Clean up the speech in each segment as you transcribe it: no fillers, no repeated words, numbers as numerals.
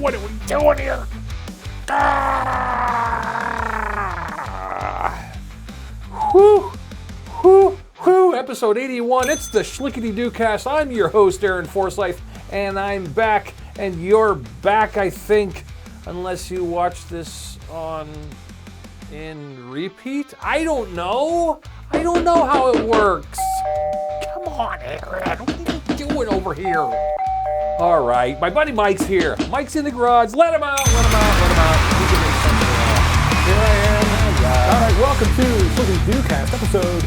What are we doing here? Whew. Episode 81. It's the Shlicketty Cast. I'm your host, Aaron Forsyth, and I'm back, and you're back, I think, unless you watch this in repeat. I don't know how it works. Come on, Aaron. What are you doing over here? All right, my buddy Mike's here. Mike's in the garage. Let him out. We can make something out. Here I am. All right, welcome to Shlicketty Cast, episode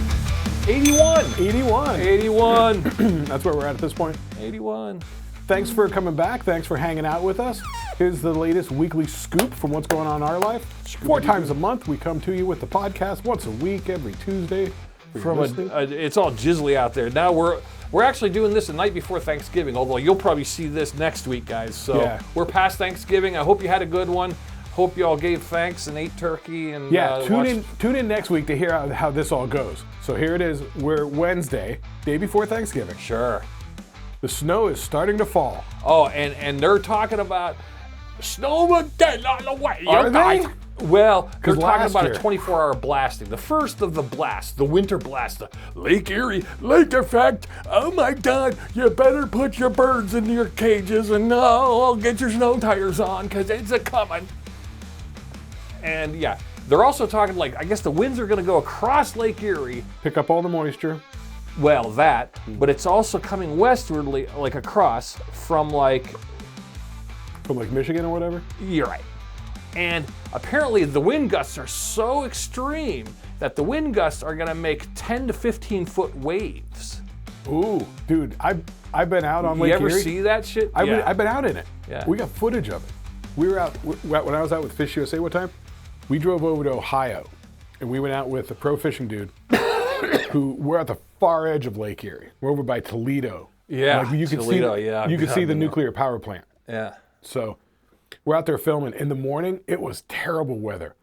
81. 81. That's where we're at this point. 81. Thanks for coming back. Thanks for hanging out with us. Here's the latest weekly scoop from what's going on in our life. 4 times a month, we come to you with the podcast once a week, every Tuesday. It's all jizzly out there. Now we're actually doing this the night before Thanksgiving, although you'll probably see this next week, guys. So yeah. We're past Thanksgiving. I hope you had a good one. Hope you all gave thanks and ate turkey. And tune in next week to hear how this all goes. So here it is. We're Wednesday, day before Thanksgiving. Sure. The snow is starting to fall. Oh, and they're talking about snow again on the way. Are they? Well, they're talking about year. a 24-hour blasting. The first of the blasts, the winter blast, the Lake Erie lake effect. Oh my God, you better put your birds in your cages and get your snow tires on because it's a-coming. And yeah, they're also talking I guess the winds are going to go across Lake Erie. Pick up all the moisture. Well, but it's also coming westwardly, across from From Michigan or whatever? You're right. And apparently the wind gusts are so extreme that the wind gusts are going to make 10 to 15 foot waves. Ooh, dude, I've been out on Lake Erie. You ever see that shit? I've been out in it. Yeah. We got footage of it. We were out, when I was out with Fish USA one time, we drove over to Ohio, and we went out with a pro fishing dude who we're at the far edge of Lake Erie. We're over by Toledo. Yeah, you can Toledo, see, You can see the nuclear power plant. Yeah. So we're out there filming. In the morning, it was terrible weather.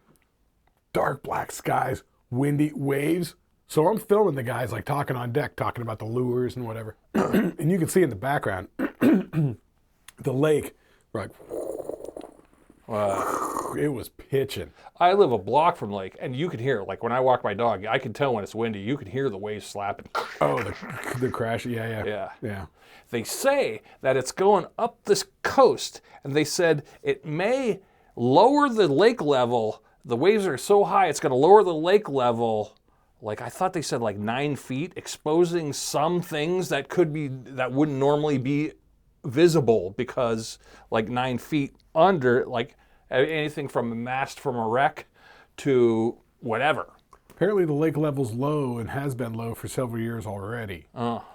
Dark black skies, windy waves. So I'm filming the guys talking on deck, talking about the lures and whatever. And you can see in the background, the lake, it was pitching. I live a block from lake, and you can hear it. When I walk my dog, I can tell when it's windy. You can hear the waves slapping. Oh, the crash. Yeah. They say that it's going up this coast, and they said it may lower the lake level. The waves are so high, it's going to lower the lake level. I thought they said 9 feet, exposing some things that wouldn't normally be visible because 9 feet under, anything from a mast from a wreck to whatever. Apparently the lake level's low and has been low for several years already. Oh,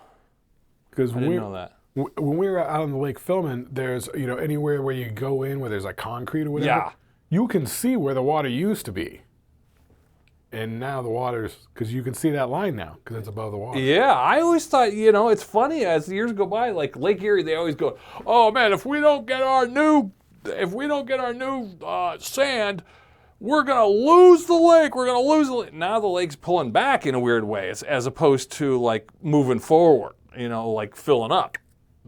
because I didn't know that. When we were out on the lake filming, there's, anywhere where you go in where there's concrete or whatever, yeah, you can see where the water used to be. And now the water's, because you can see that line now, because it's above the water. Yeah, I always thought, it's funny as the years go by, Lake Erie, they always go, oh man, if we don't get our new sand, we're going to lose the lake. Now the lake's pulling back in a weird way, as opposed to moving forward, filling up.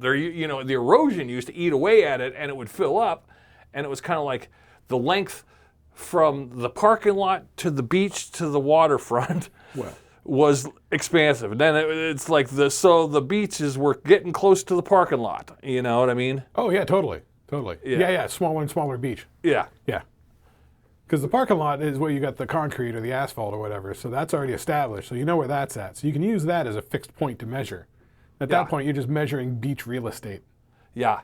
The erosion used to eat away at it and it would fill up, and it was kind of the length from the parking lot to the beach to the waterfront was expansive. And then it's so the beaches were getting close to the parking lot. You know what I mean? Oh yeah, totally. Yeah. Smaller and smaller beach. Yeah. Because the parking lot is where you got the concrete or the asphalt or whatever, so that's already established, so you know where that's at. So you can use that as a fixed point to measure. At that point, you're just measuring beach real estate. Yeah.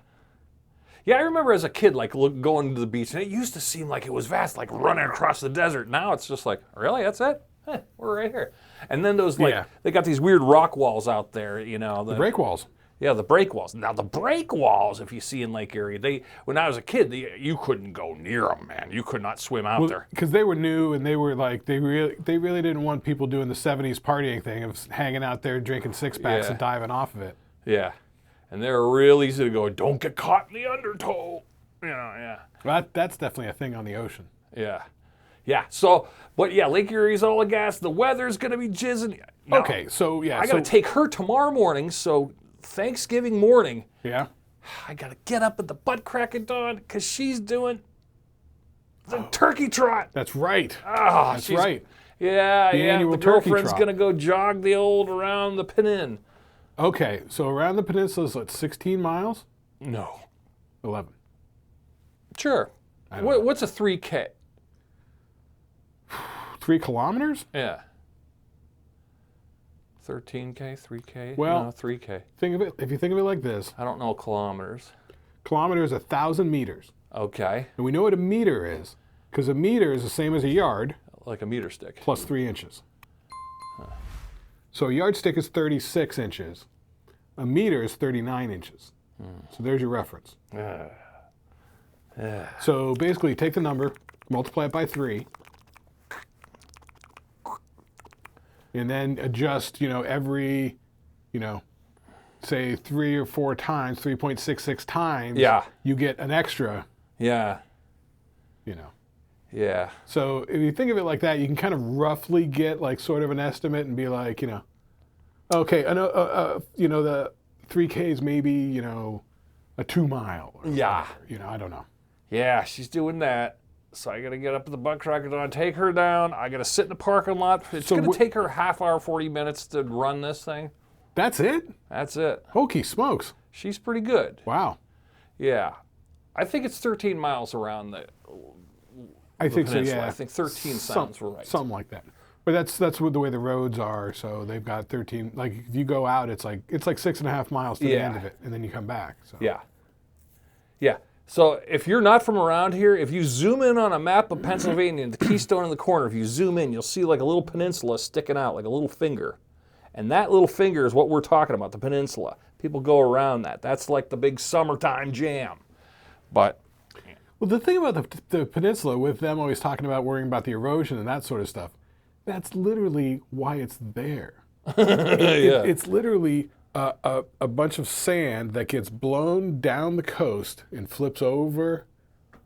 Yeah, I remember as a kid, going to the beach, and it used to seem like it was vast, running across the desert. Now it's just really? That's it? We're right here. And then those, they got these weird rock walls out there, The break walls. Yeah, the break walls. Now, the break walls, if you see in Lake Erie, when I was a kid, you couldn't go near them, man. You could not swim out there. Because they were new, and they were they really didn't want people doing the 70s partying thing of hanging out there drinking six-packs and diving off of it. Yeah. And they're real easy to go, don't get caught in the undertow. Yeah. Well, that's definitely a thing on the ocean. Yeah. So, Lake Erie's all a gas. The weather's going to be jizzing. Now, okay, so yeah. I got to take her tomorrow morning, so Thanksgiving morning. Yeah. I got to get up at the butt crack of dawn because she's doing the turkey trot. That's right. Oh, That's right. Yeah, The yeah. annual The turkey girlfriend's trot. going to go jog the old around the Pennine. Okay, so around the peninsula is 16 miles? No. 11. Sure. don't know. What's a 3K? 3 kilometers? Yeah. 13K, 3K? Well- no, 3K. Think of it. If you think of it like this, I don't know kilometers. kilometer is 1,000 meters. Okay. And we know what a meter is, because a meter is the same as a yard Like a meter stick. plus 3 inches. So a yardstick is 36 inches. A meter is 39 inches. So there's your reference. So basically, take the number, multiply it by 3, and then adjust, every, say 3 or 4 times, 3.66 times, Yeah. you get an extra, Yeah. Yeah. So if you think of it like that, you can kind of roughly get like sort of an estimate and be like, okay, I know, the 3K is maybe, a 2 mile. Or Yeah. whatever, I don't know. Yeah, she's doing that. So I got to get up at the butt crack of dawn, take her down. I got to sit in the parking lot. It's So going to take her a half hour, 40 minutes to run this thing. That's it? That's it. Hokey smokes. She's pretty good. Wow. Yeah. I think it's 13 miles around the I think so, peninsula. yeah. I think 13 sounds right. Something like that. But that's what the way the roads are. So they've got 13. Like if you go out, it's like 6.5 miles to the Yeah. end of it, and then you come back. So. Yeah. Yeah. So if you're not from around here, if you zoom in on a map of Pennsylvania, the Keystone in the corner, if you zoom in, you'll see like a little peninsula sticking out, like a little finger. And that little finger is what we're talking about, the peninsula. People go around that. That's like the big summertime jam. But Well, the thing about the peninsula, with them always talking about worrying about the erosion and that sort of stuff, that's literally why it's there. It's literally a bunch of sand that gets blown down the coast and flips over,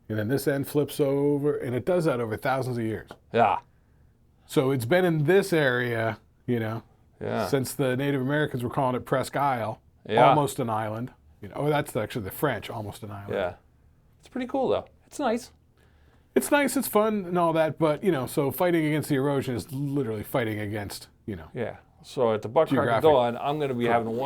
and then this end flips over, and it does that over thousands of years. yeah. So it's been in this area, Yeah. since the Native Americans were calling it Presque Isle, Yeah. almost an island. Oh, that's actually the French, almost an island. Yeah. It's pretty cool though. It's nice. It's nice, it's fun, and all that, but so fighting against the erosion is literally fighting against, Yeah. So at the butt crack of Geographic. dawn, I'm going to be having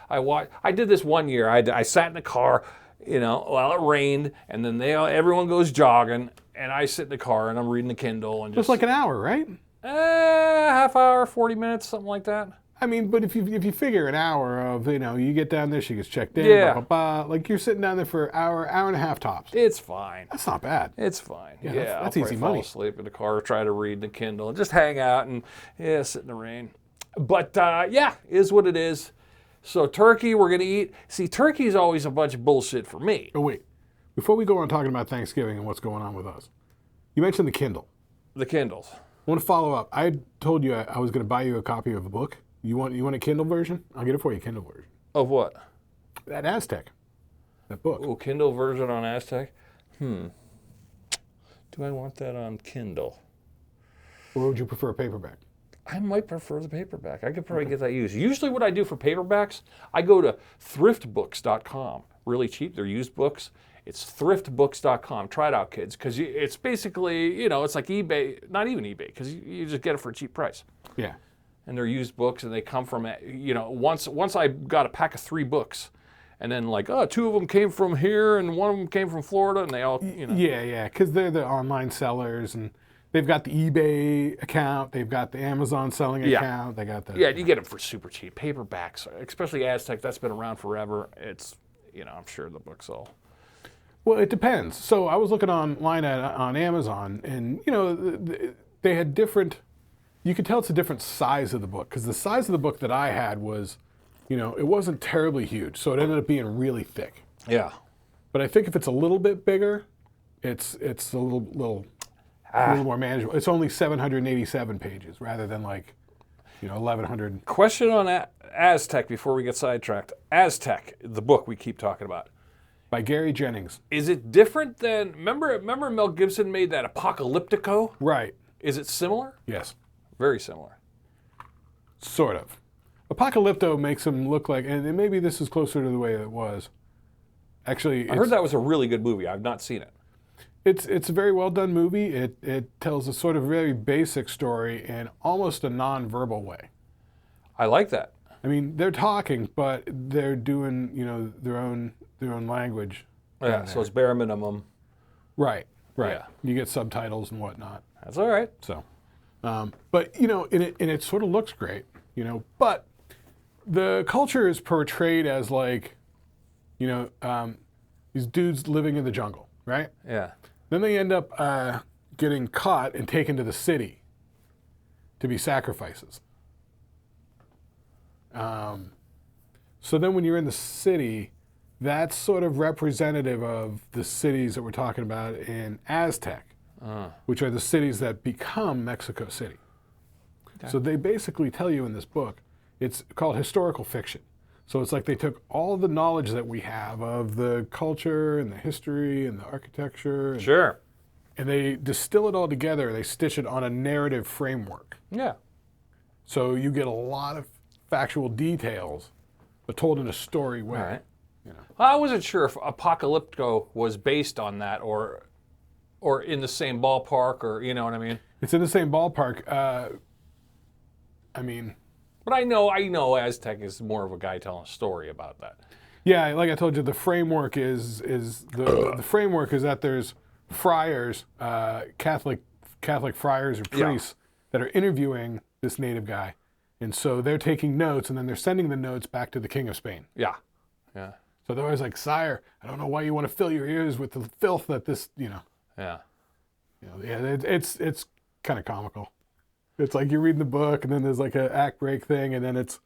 I did this one year. I sat in the car, while it rained, and then everyone goes jogging, and I sit in the car and I'm reading the Kindle and Just just like an hour, right? half hour, 40 minutes, something like that. I mean, but if you figure an hour of, you get down there, she gets checked in, Yeah. blah, blah, blah, like you're sitting down there for an hour and a half tops. It's fine. That's not bad. It's fine. Yeah, Yeah, that's I'll probably easy fall money. asleep in the car, try to read the Kindle, and just hang out and sit in the rain. But is what it is. So turkey, we're gonna eat. See, turkey is always a bunch of bullshit for me. Oh, wait. Before we go on talking about Thanksgiving and what's going on with us, you mentioned the Kindle. The Kindles. I want to follow up. I told you I was going to buy you a copy of a book. You want a Kindle version? I'll get it for you, Kindle version. Of what? That Aztec. That book. Oh, Kindle version on Aztec? Do I want that on Kindle? Or would you prefer a paperback? I might prefer the paperback. I could probably get that used. Usually what I do for paperbacks, I go to thriftbooks.com. Really cheap. They're used books. It's thriftbooks.com. Try it out, kids, because it's basically, it's like eBay, not even eBay, because you just get it for a cheap price. Yeah. And they're used books, and they come from, once I got a pack of 3 books, and then 2 of them came from here, and 1 of them came from Florida, and they all, Yeah, because they're the online sellers, and they've got the eBay account, they've got the Amazon selling account, they got the... Yeah, you get them for super cheap. Paperbacks, especially Aztec, that's been around forever. It's, I'm sure the books all... Well, it depends. So I was looking online on Amazon, and they had different. You could tell it's a different size of the book, because the size of the book that I had was, it wasn't terribly huge, so it ended up being really thick. Yeah. But I think if it's a little bit bigger, it's a little more manageable. It's only 787 pages rather than 1,100. Question on Aztec before we get sidetracked. Aztec, the book we keep talking about. By Gary Jennings. Is it different than, remember Mel Gibson made that Apocalyptico? Right. Is it similar? Yes. Very similar. Sort of. Apocalypto makes him look like, and maybe this is closer to the way it was. Actually, I heard that was a really good movie. I've not seen it. It's a very well done movie. It tells a sort of very basic story in almost a non-verbal way. I like that. I mean, they're talking, but they're doing, their own language. Yeah, so it's bare minimum. Right. Yeah. You get subtitles and whatnot. That's all right. So, but and it sort of looks great, But the culture is portrayed as like, these dudes living in the jungle, right? Yeah. Then they end up getting caught and taken to the city to be sacrifices. So then when you're in the city, that's sort of representative of the cities that we're talking about in Aztec, which are the cities that become Mexico City. Okay. So they basically tell you in this book, it's called historical fiction. So it's like they took all the knowledge that we have of the culture and the history and the architecture. Sure. And they distill it all together. They stitch it on a narrative framework. Yeah. So you get a lot of factual details, but told in a story way. All right. I wasn't sure if Apocalypto was based on that or in the same ballpark, or you know what I mean. It's in the same ballpark. But I know Aztec is more of a guy telling a story about that. Yeah, like I told you, the framework is the framework is that there's friars, Catholic friars or priests that are interviewing this native guy, and so they're taking notes, and then they're sending the notes back to the King of Spain. Yeah, yeah. So they're always like, "Sire, I don't know why you want to fill your ears with the filth that this, Yeah. It's kind of comical. It's like you're reading the book, and then there's like an act break thing, and then it's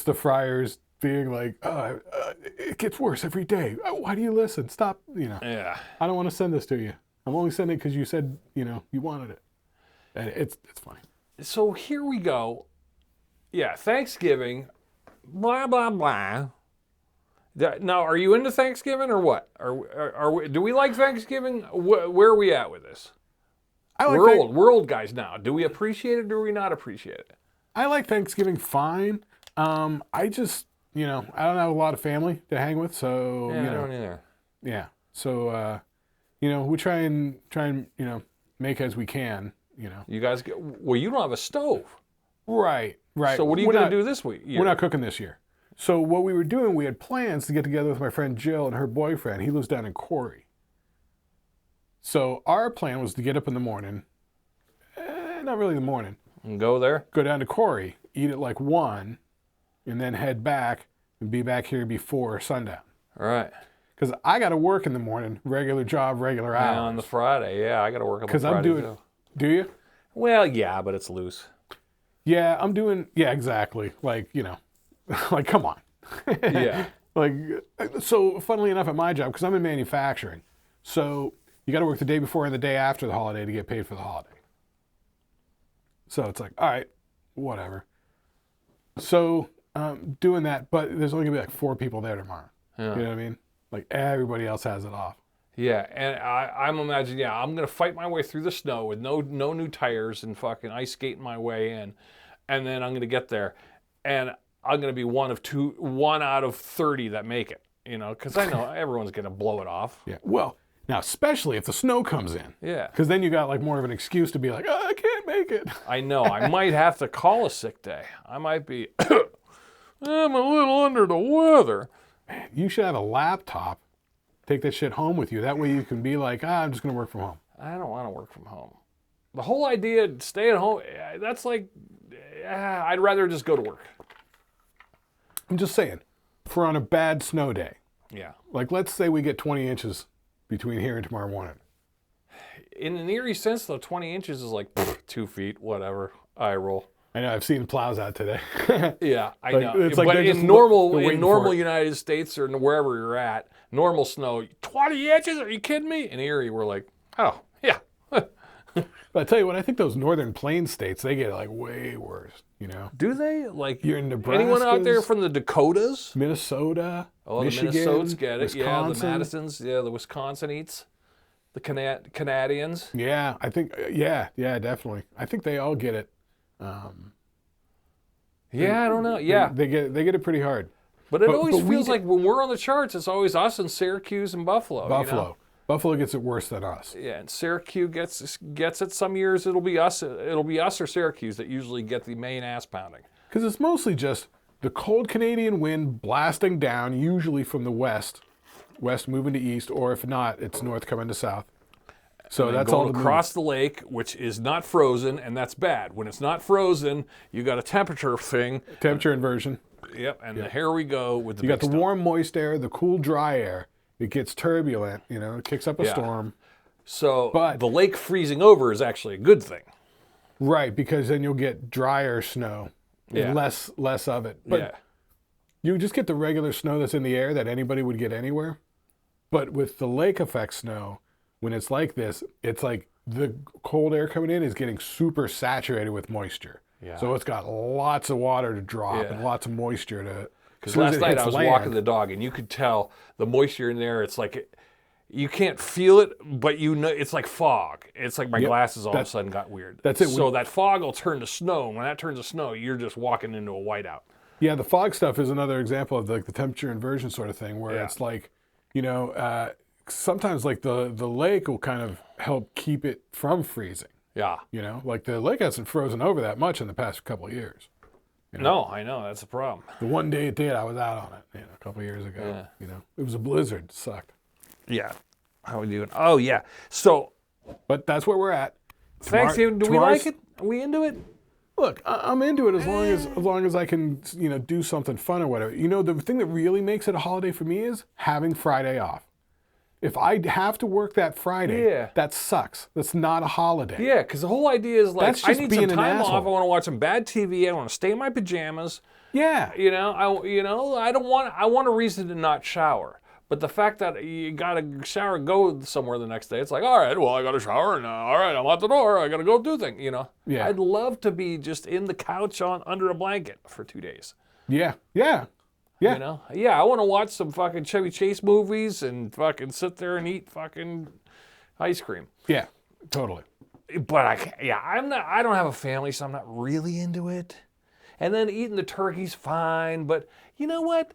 the friars being like, it gets worse every day. Why do you listen? Stop, Yeah. I don't want to send this to you. I'm only sending it because you said, you wanted it. And it's funny. So here we go. Yeah, Thanksgiving, blah, blah, blah. Now, are you into Thanksgiving or what? Do we like Thanksgiving? Where are we at with this? We're old guys now. Do we appreciate it or do we not appreciate it? I like Thanksgiving fine. I just, I don't have a lot of family to hang with, so, I don't either. Yeah. So, we try and make as we can, You guys you don't have a stove. Right. So what are you going to do this week? We're not cooking this year. So what we were doing, we had plans to get together with my friend Jill and her boyfriend. He lives down in Corey. So our plan was to get up in the morning, not really the morning. And go there? Go down to Corey, eat at like 1, and then head back and be back here before sundown. All right. Because I got to work in the morning, regular job, regular hours. Yeah, on the Friday, I got to work on the Friday too. Do you? Well, yeah, but it's loose. Yeah, I'm doing, exactly. Like, like, come on. Yeah. Like, so funnily enough at my job, because I'm in manufacturing, so you got to work the day before and the day after the holiday to get paid for the holiday. So it's like, all right, whatever. So doing that, but there's only going to be like 4 people there tomorrow. Yeah. You know what I mean? Like everybody else has it off. Yeah, and I'm imagining, I'm going to fight my way through the snow with no new tires and fucking ice skating my way in. And then I'm going to get there, and I'm going to be one out of 30 that make it, because I know everyone's going to blow it off. Yeah. Well, now, especially if the snow comes in. Yeah. Because then you got like more of an excuse to be like, I can't make it. I know. I might have to call a sick day. I might be, I'm a little under the weather. Man, you should have a laptop. Take that shit home with you. That way you can be like, I'm just going to work from home. I don't want to work from home. The whole idea, stay at home, that's like, I'd rather just go to work. I'm just saying, if we're on a bad snow day, yeah, like let's say we get 20 inches between here and tomorrow morning. In an eerie sense, though, 20 inches is like 2 feet, whatever. I roll. I know, I've seen plows out today. Yeah, I like, know. It's like but in normal United States or wherever you're at, normal snow, 20 inches? Are you kidding me? In Erie, we're like, oh, yeah. But I tell you what, I think those northern plains states, they get like way worse, Do they? Like, you're in Nebraska. Anyone out there from the Dakotas? Minnesota, the Michigan, Minnesotas get it. Wisconsin. Yeah, the Madisons. Yeah, the Wisconsinites. The Canadians. Yeah, I think, yeah, definitely. I think they all get it. Yeah, I don't know. Yeah. They get it pretty hard. But it always feels like when we're on the charts, it's always us and Syracuse and Buffalo. Buffalo. You know? Buffalo gets it worse than us. Yeah, and Syracuse gets it. Some years it'll be us. It'll be us or Syracuse that usually get the main ass pounding. Because it's mostly just the cold Canadian wind blasting down, usually from the west moving to east, or if not, it's north coming to south. So that's all across the lake, which is not frozen, and that's bad. When it's not frozen, you got a temperature thing. Temperature inversion. Yep, and here we go with the You got the warm, moist air, the cool, dry air. It gets turbulent, it kicks up a storm. So the lake freezing over is actually a good thing. Right, because then you'll get drier snow. Yeah. Less of it. But you just get the regular snow that's in the air that anybody would get anywhere. But with the lake effect snow, when it's like this, it's like the cold air coming in is getting super saturated with moisture. Yeah. So it's got lots of water to drop and lots of moisture to... Because last night I was walking the dog, and you could tell the moisture in there. It's like you can't feel it, but it's like fog. It's like my glasses all of a sudden got weird. That's it. So that fog will turn to snow, and when that turns to snow, you're just walking into a whiteout. Yeah, the fog stuff is another example of the temperature inversion sort of thing, where it's like, sometimes like the lake will kind of help keep it from freezing. Yeah. Like the lake hasn't frozen over that much in the past couple of years. No, I know. That's a problem. The one day it did, I was out on it, a couple of years ago. Yeah. It was a blizzard. It sucked. Yeah. How are we doing? Oh, yeah. So. But that's where we're at. Thanksgiving, do we like it? Are we into it? Look, I'm into it as long as I can, do something fun or whatever. The thing that really makes it a holiday for me is having Friday off. If I have to work that Friday, that sucks. That's not a holiday. Yeah, because the whole idea is like, I need some time off. I want to watch some bad TV. I want to stay in my pajamas. Yeah. I want a reason to not shower. But the fact that you got to shower and go somewhere the next day, it's like, all right, well, I got to shower, and all right, I'm out the door. I got to go do things, Yeah. I'd love to be just in the couch under a blanket for 2 days. Yeah. Yeah. Yeah. I want to watch some fucking Chevy Chase movies and fucking sit there and eat fucking ice cream. Yeah, totally. But I don't have a family, so I'm not really into it. And then eating the turkey's fine, but you know what?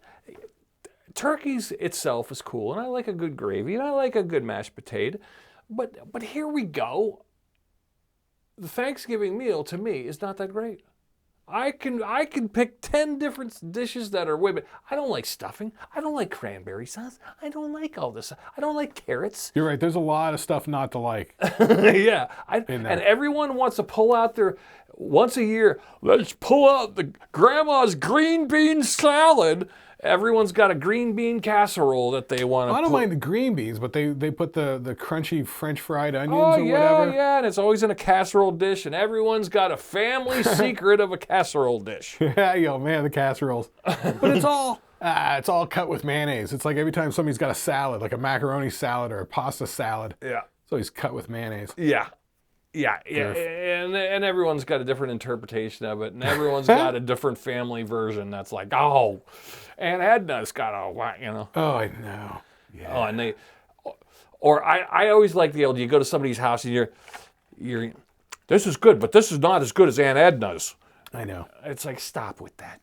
Turkey's itself is cool, and I like a good gravy, and I like a good mashed potato. But here we go. The Thanksgiving meal to me is not that great. I can pick 10 different dishes that are way better. I don't like stuffing. I don't like cranberry sauce. I don't like all this. I don't like carrots. You're right. There's a lot of stuff not to like. Yeah. And everyone wants to pull out their, once a year, let's pull out the grandma's green bean salad. Everyone's got a green bean casserole that they want to I don't mind the green beans, but they put the crunchy French fried onions or whatever. Yeah, and it's always in a casserole dish, and everyone's got a family secret of a casserole dish. Yeah, man, the casseroles. But it's all cut with mayonnaise. It's like every time somebody's got a salad, like a macaroni salad or a pasta salad. Yeah. It's always cut with mayonnaise. Yeah. Yeah, and everyone's got a different interpretation of it, and everyone's got a different family version that's like, oh, Aunt Edna's got a, Oh, I know. Yeah. Oh, and I always like the old, you go to somebody's house and you're, this is good, but this is not as good as Aunt Edna's. I know. It's like, stop with that.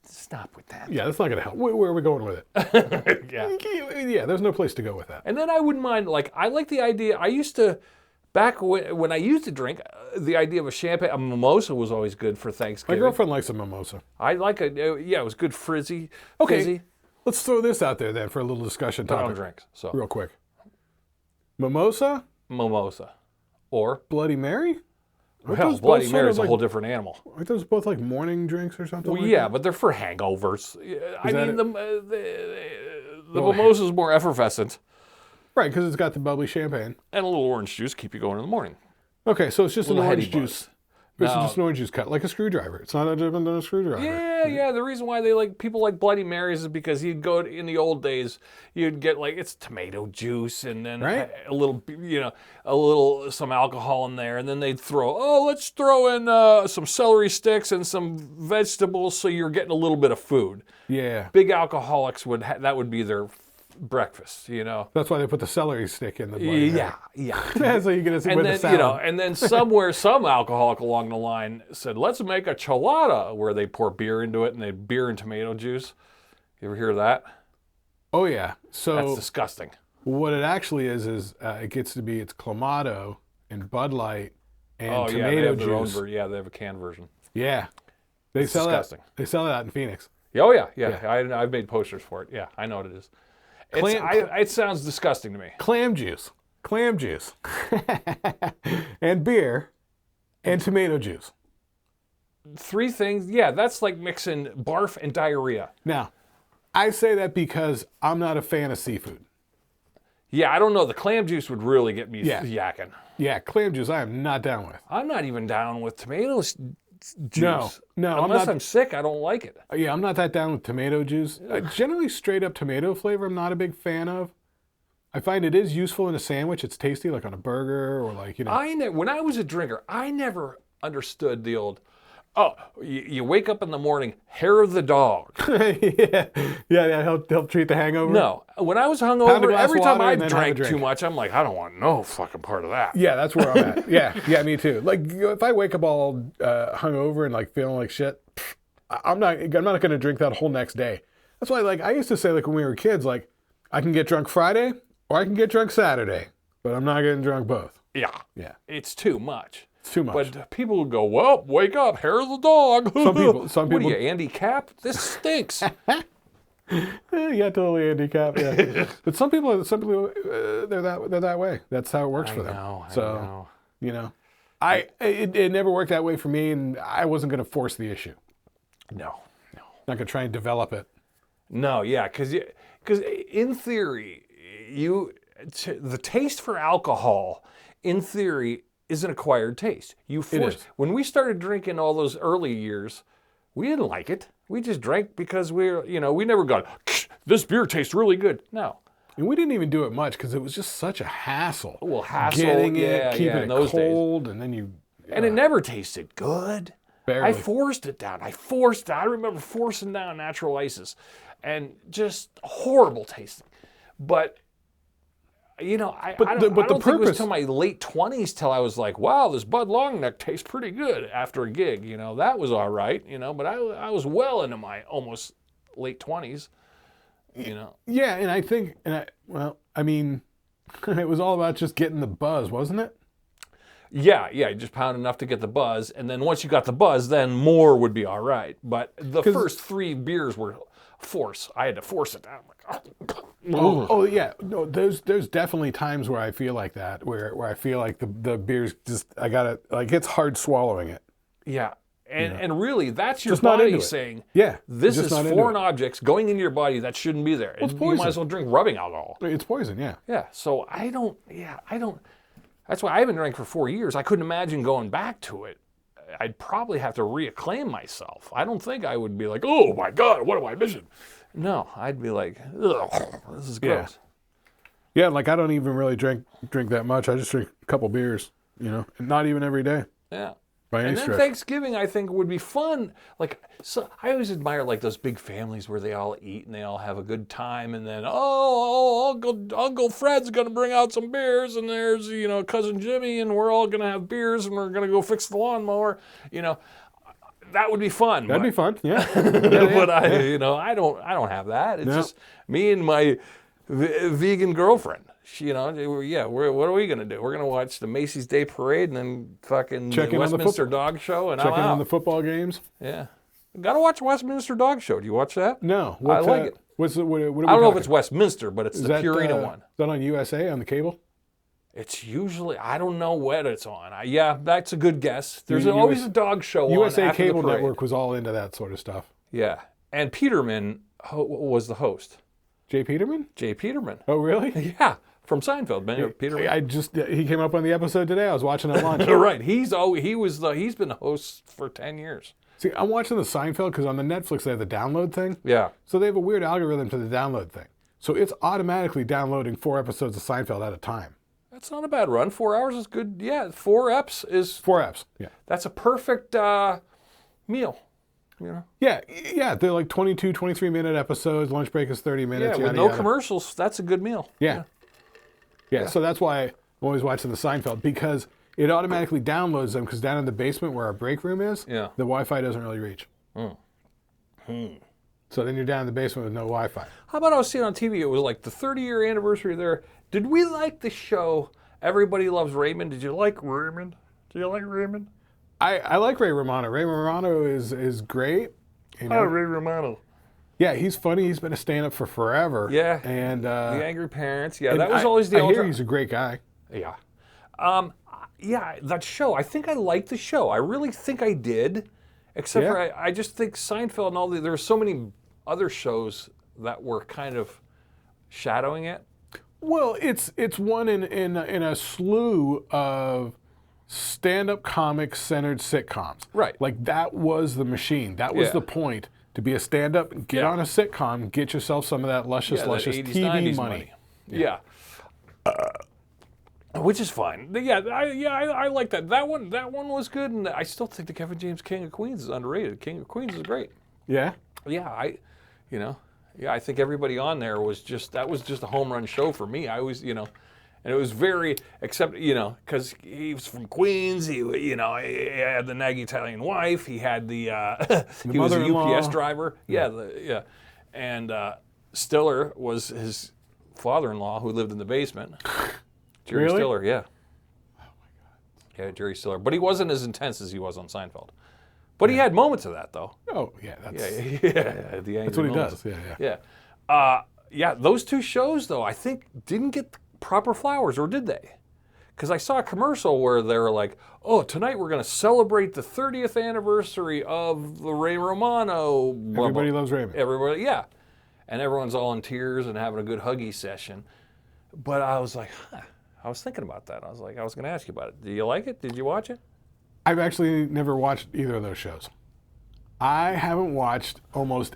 Yeah, that's not going to help. Where are we going with it? Yeah, there's no place to go with that. And then I wouldn't mind, I like the idea, I used to, back when I used to drink, the idea of a mimosa was always good for Thanksgiving. My girlfriend likes a mimosa. I like it. Yeah, it was good frizzy. Okay, fizzy. Let's throw this out there then for a little discussion topic. I don't drink, so. Real quick. Mimosa? Or? Bloody Mary? Well, Bloody Mary's a whole different animal. Aren't those both like morning drinks or something well, like yeah, that? but they're for hangovers. The mimosa's more effervescent. Right, because it's got the bubbly champagne. And a little orange juice keep you going in the morning. Okay, so it's just an orange juice. It's just an orange juice cut, like a screwdriver. It's not different than a screwdriver. Yeah. The reason why people like Bloody Marys is because you'd go in the old days, you'd get it's tomato juice and then a little, some alcohol in there, and then they'd let's throw in some celery sticks and some vegetables, so you're getting a little bit of food. Yeah. Big alcoholics that would be their breakfast, That's why they put the celery stick in the Bloody Mary. Yeah. So you get to and with then, the salad. And then somewhere, some alcoholic along the line said, let's make a chelada, where they pour beer into it and they beer and tomato juice. You ever hear of that? Oh yeah. That's So disgusting. what it actually is it gets to be it's Clamato and Bud Light and Oh, yeah, they tomato have their own juice. version. Yeah, they have a canned version. Yeah. They It's sell disgusting. that. They sell that in Phoenix. Oh, yeah. I've made posters for it. Yeah, I know what it is. It sounds disgusting to me. Clam juice, and beer, and tomato juice. 3 things. Yeah, that's like mixing barf and diarrhea. Now, I say that because I'm not a fan of seafood. Yeah, I don't know. The clam juice would really get me yakking. Yeah, clam juice I am not down with. I'm not even down with tomato juice. No, Unless I'm sick, I don't like it. Yeah, I'm not that down with tomato juice. Generally, straight up tomato flavor, I'm not a big fan of. I find it is useful in a sandwich. It's tasty, like on a burger or like, you know. When I was a drinker, I never understood the old, you wake up in the morning, hair of the dog. yeah, help treat the hangover. No, when I was Pound a hungover, glass every of time water I and then have a drank drink. too much, I'm like, I don't want no fucking part of that. Yeah, that's where I'm at. Yeah, me too. Like if I wake up all hungover and like feeling like shit, I'm not going to drink that whole next day. That's why like I used to say like when we were kids, like I can get drunk Friday or I can get drunk Saturday, but I'm not getting drunk both. Yeah, it's too much. It's too much. But people would go, well, wake up, hair of the dog. Some What people. are you, Andy Cap? This stinks. Yeah, totally handicap. Yeah, but some people, they're that way. That's how it works for them. I So know. you know, it never worked that way for me, and I wasn't going to force the issue. No. Not going to try and develop it. No, yeah, because in theory, the taste for alcohol, in theory, is an acquired taste. is. When we started drinking all those early years, we didn't like it. We just drank because we never got, this beer tastes really good. No. And we didn't even do it much because it was just such a hassle. Well, hassle, getting yeah, it, keeping in it those cold, and then you. And it never tasted good. Barely. I forced it down. I remember forcing down natural ices, and just horrible tasting. But I don't think it was till my late 20s till I was like, wow, this Bud Long Neck tastes pretty good after a gig. That was all right. But I was well into my almost late 20s. Yeah, and I think, it was all about just getting the buzz, wasn't it? Yeah, just pound enough to get the buzz, and then once you got the buzz, then more would be all right. But the first 3 beers were force. I had to force it down. Oh yeah, no. There's definitely times where I feel like that, where I feel like the beer's just it's hard swallowing it. Yeah, and really that's your Just not into body it. saying, Yeah, this just is not into foreign it. objects going into your body that shouldn't be there. Well, it's You poison. might as well drink rubbing alcohol. It's poison. Yeah. Yeah, so I don't. That's why I haven't drank for 4 years. I couldn't imagine going back to it. I'd probably have to reacclaim myself. I don't think I would be like, oh my God, what am I missing? No, I'd be like, ugh, this is gross. Yeah, like I don't even really drink that much. I just drink a couple beers, and not even every day. Yeah. By any And then stretch. Thanksgiving, I think, would be fun. So I always admire those big families where they all eat and they all have a good time, and then Uncle Fred's gonna bring out some beers, and there's cousin Jimmy, and we're all gonna have beers, and we're gonna go fix the lawnmower. That would be fun. That'd be fun. Yeah. But I don't have that. It's just me and my vegan girlfriend. What are we gonna do? We're gonna watch the Macy's Day Parade and then fucking Check the in on the Westminster Dog Show, and Check I'm in out. on the football games. Yeah, gotta watch Westminster Dog Show. Do you watch that? No, I like it. What are we I don't know if talking? it's Westminster, but it's the Purina one. Is that on USA on the cable? It's usually, I don't know what it's on. That's a good guess. There's US always a dog show on USA after Cable the parade. Network was all into that sort of stuff. Yeah, and Peterman was the host. Jay Peterman? Jay Peterman. Oh, really? Yeah, from Seinfeld. Peterman. He came up on the episode today. I was watching at lunch. Right. He's been the host for 10 years. See, I'm watching the Seinfeld because on the Netflix they have the download thing. Yeah. So they have a weird algorithm to the download thing. So it's automatically downloading 4 episodes of Seinfeld at a time. That's not a bad run. 4 hours is good. Yeah, 4 eps is 4 eps. Yeah. That's a perfect meal. Yeah. They're like 22, 23-minute episodes. Lunch break is 30 minutes. Yeah, with no commercials, that's a good meal. Yeah. So that's why I'm always watching the Seinfeld, because it automatically downloads them, because down in the basement where our break room is, the Wi-Fi doesn't really reach. So then you're down in the basement with no Wi-Fi. How about I was seeing on TV, it was like the 30-year anniversary there. Did we like the show Everybody Loves Raymond? Did you like Raymond? Do you like Raymond? I like Ray Romano. Ray Romano is great. You know? Oh, Ray Romano. Yeah, he's funny. He's been a stand-up for forever. Yeah. And The Angry Parents. Yeah, that was always the I old. hear he's a great guy. Yeah. Yeah, that show. I think I liked the show. I really think I did. Except for I just think Seinfeld and all there were so many other shows that were kind of shadowing it. Well, it's one in a slew of stand-up comic-centered sitcoms. Right. Like that was the machine. That was the point. To be a stand-up, get on a sitcom, get yourself some of that luscious 80s, TV 90s money. Yeah. Which is fine. I like that. That one was good, and I still think the Kevin James King of Queens is underrated. King of Queens is great. Yeah? Yeah, I think everybody on there was just a home run show for me. I was, and it was very, except, because he was from Queens, he had the naggy Italian wife, he had the he was a UPS driver. Yeah, and Stiller was his father-in-law who lived in the basement. Jerry Really? Stiller, yeah. Oh my God. Yeah, Jerry Stiller. But he wasn't as intense as he was on Seinfeld. But he had moments of that, though. Oh, yeah. That's That's what he does. Yeah, those two shows, though, I think didn't get proper flowers, or did they? Because I saw a commercial where they were like, oh, tonight we're going to celebrate the 30th anniversary of the Ray Romano. Everybody Loves Raymond. Everybody, yeah. And everyone's all in tears and having a good huggy session. But I was like, I was thinking about that. I was going to ask you about it. Do you like it? Did you watch it? I've actually never watched either of those shows. I haven't watched almost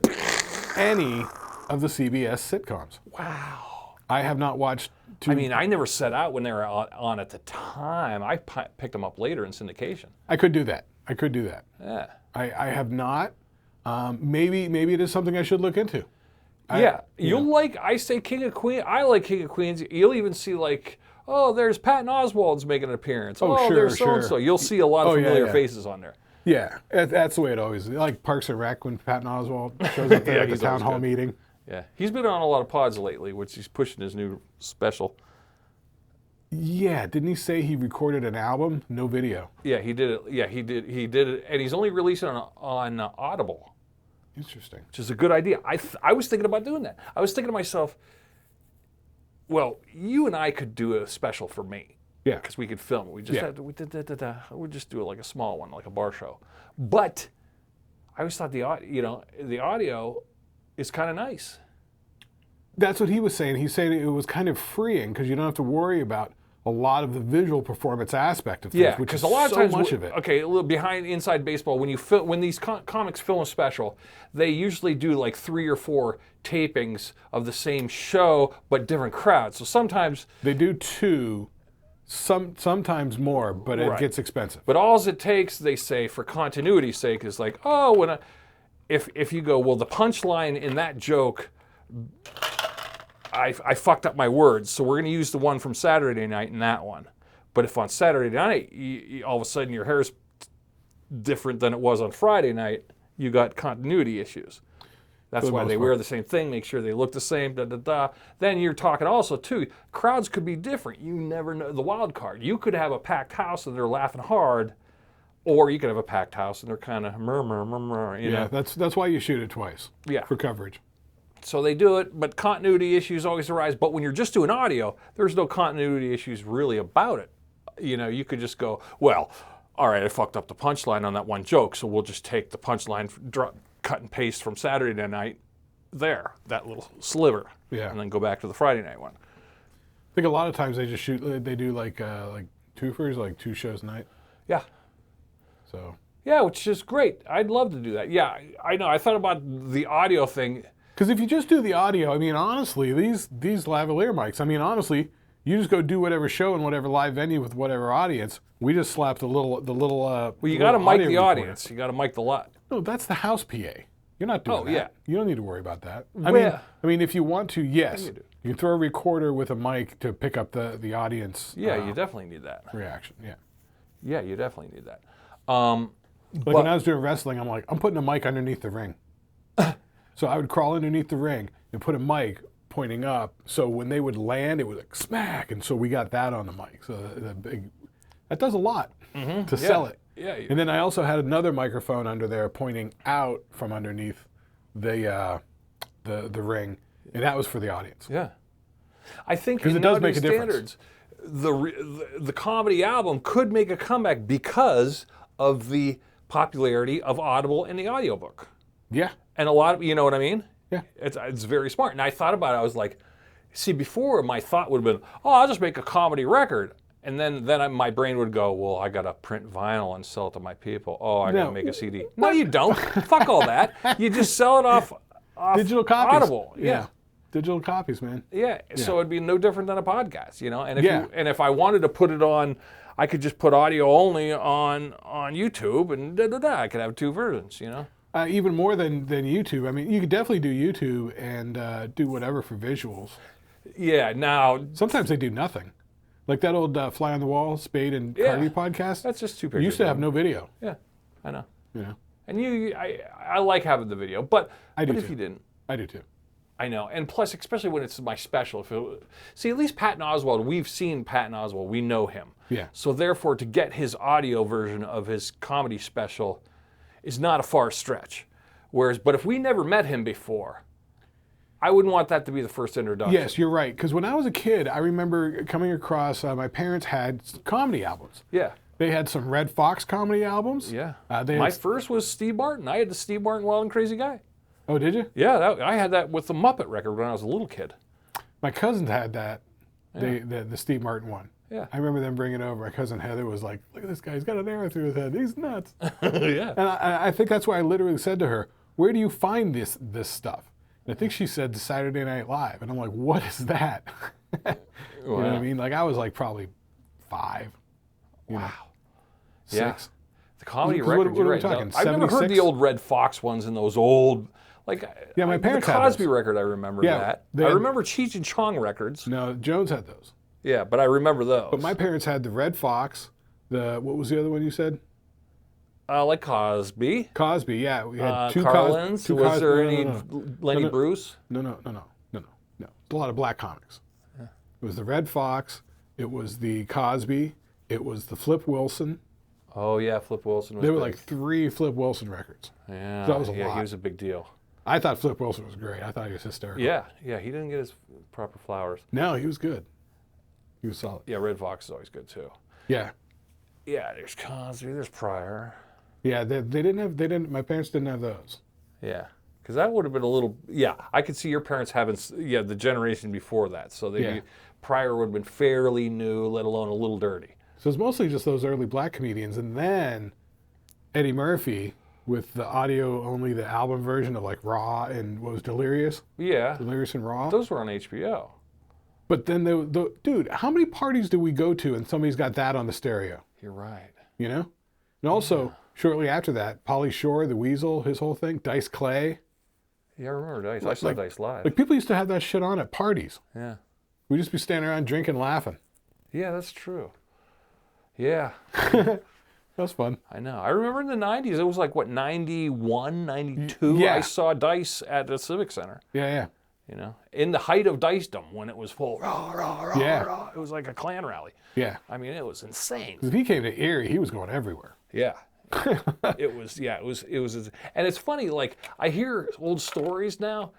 any of the CBS sitcoms. Wow. I have not watched I mean, I never set out when they were on at the time. I picked them up later in syndication. I could do that. Yeah. I have not. Maybe it is something I should look into. I say King of Queens. I like King of Queens. You'll even see like, oh, there's Patton Oswalt's making an appearance. There's so-and-so. You'll see a lot of familiar faces on there. Yeah, that's the way it always is. Like Parks and Rec when Patton Oswalt shows up there at the town hall meeting. Yeah, he's been on a lot of pods lately, which he's pushing his new special. Yeah, didn't he say he recorded an album? No video. Yeah, he did it. Yeah, he did it, and he's only releasing it on Audible. Interesting. Which is a good idea. I was thinking about doing that. I was thinking to myself, well, you and I could do a special for me. Yeah. Because we could film it. We just we'd just do it like a small one, like a bar show. But I always thought the audio is kind of nice. That's what he was saying. He said it was kind of freeing because you don't have to worry about a lot of the visual performance aspect of things, which is a lot of so times, much of it. Okay, a little behind inside baseball. When these comics film a special, they usually do like 3 or 4 tapings of the same show but different crowds. So sometimes they do 2, sometimes more, but it gets expensive. But all it takes, they say, for continuity's sake, is like, oh, if you go, well, the punchline in that joke, I fucked up my words, so we're going to use the one from Saturday night in that one. But if on Saturday night, all of a sudden your hair's different than it was on Friday night, you got continuity issues. That's why they wear the same thing, make sure they look the same, Then you're talking also, too, crowds could be different. You never know. The wild card. You could have a packed house and they're laughing hard, or you could have a packed house and they're kind of murmur, you know. That's why you shoot it twice. Yeah. For coverage. So they do it, but continuity issues always arise. But when you're just doing audio, there's no continuity issues really about it. You know, you could just go, well, all right, I fucked up the punchline on that one joke, so we'll just take the punchline, cut and paste from Saturday night there, that little sliver, and then go back to the Friday night one. I think a lot of times they just they do like twofers, like 2 shows a night. Yeah. So. Yeah, which is great. I'd love to do that. Yeah, I know. I thought about the audio thing. Because if you just do the audio, I mean, honestly, these lavalier mics, I mean, honestly, you just go do whatever show in whatever live venue with whatever audience. We just slapped the little. Well, you got to mic the audience. You got to mic the lot. No, that's the house PA. You're not doing that. Yeah. You don't need to worry about that. I mean, if you want to, yes, you can throw a recorder with a mic to pick up the audience. Yeah, you definitely need that reaction. Yeah. Yeah, you definitely need that. Like when I was doing wrestling, I'm like, I'm putting a mic underneath the ring. So I would crawl underneath the ring and put a mic pointing up. So when they would land, it would like smack. And so we got that on the mic. So that does a lot to sell it. Yeah. And then I also had another microphone under there pointing out from underneath the ring, and that was for the audience. Yeah. I think Because in it does nowadays make a difference. standards, the comedy album could make a comeback because of the popularity of Audible and the audiobook. Yeah. And a lot of, you know what I mean? Yeah. It's very smart. And I thought about it, I was like, see, before my thought would have been, oh, I'll just make a comedy record. And then my brain would go, well, I got to print vinyl and sell it to my people. Oh, I got to make a CD. No, you don't. Fuck all that. You just sell it off Digital copies. Audible. Yeah. Digital copies, man. Yeah. So it'd be no different than a podcast, you know? And if if I wanted to put it on, I could just put audio only on YouTube and I could have two versions, you know? Even more than YouTube. I mean, you could definitely do YouTube and do whatever for visuals. Yeah. Now, Sometimes they do nothing. Like that old Fly on the Wall, Spade and Cardi podcast. that's just two pictures. Used to have no video. Yeah, I know. You know, And I like having the video, but I do if too. you didn't, I do too. I know. And plus, especially when it's my special. See, at least Patton Oswalt, we've seen Patton Oswalt. We know him. Yeah. So therefore, to get his audio version of his comedy special is not a far stretch. But if we never met him before, I wouldn't want that to be the first introduction. Yes, you're right. Because when I was a kid, I remember coming across, my parents had comedy albums. Yeah. They had some Red Fox comedy albums. Yeah. They My had, first was Steve Martin. I had the Steve Martin Wild and Crazy Guy. oh, did you? Yeah, I had that with the Muppet record when I was a little kid. My cousins had that, the Steve Martin one. Yeah. I remember them bringing it over. My cousin Heather was like, look at this guy. He's got an arrow through his head. He's nuts. Yeah. And I think that's why I literally said to her, where do you find this stuff? And I think she said Saturday Night Live. And I'm like, what is that? You know what I mean? Like, I was like probably 5. You know, 6. Yeah. The comedy 'Cause records, what you're are we right. talking, I've never heard 76? the old Red Fox ones and those old, like, Yeah, my parents the had Cosby those. record, I remember Yeah, that. they I had- remember Cheech and Chong records. No, Jones had those. Yeah, but I remember those. But my parents had the Red Fox, what was the other one you said? Like Cosby. Cosby, yeah. We had Carlins. Was there any Lenny No. Bruce? No. A lot of black comics. Yeah. It was the Red Fox. It was the Cosby. It was the Flip Wilson. Oh, yeah, Flip Wilson was There were big. like 3 Flip Wilson records. Yeah, that was a yeah, lot. he was a big deal. I thought Flip Wilson was great. I thought he was hysterical. Yeah, he didn't get his proper flowers. No, he was good. He was solid. Yeah, Red Fox is always good, too. Yeah. Yeah, there's Cosby, there's Pryor. Yeah, they didn't, my parents didn't have those. Yeah, because that would have been a little, I could see your parents having, the generation before that. So Pryor would have been fairly new, let alone a little dirty. So it's mostly just those early black comedians. And then Eddie Murphy with the audio only, the album version of like Raw and what was Delirious? Yeah. Delirious and Raw. Those were on HBO. But then, dude, how many parties do we go to and somebody's got that on the stereo? You're right. You know? And also, shortly after that, Pauly Shore, the Weasel, his whole thing, Dice Clay. Yeah, I remember Dice. I saw Dice live. Like people used to have that shit on at parties. Yeah. We'd just be standing around drinking, laughing. Yeah, that's true. Yeah. That was fun. I know. I remember in the 90s, it was like, 91, 92? Yeah. I saw Dice at the Civic Center, Yeah. you know, in the height of Dicedom when it was full. Rah, rah, rah, Yeah. rah. It was like a Klan rally. Yeah. I mean, it was insane. If he came to Erie, he was going everywhere. Yeah. It was, and it's funny, like, I hear old stories now,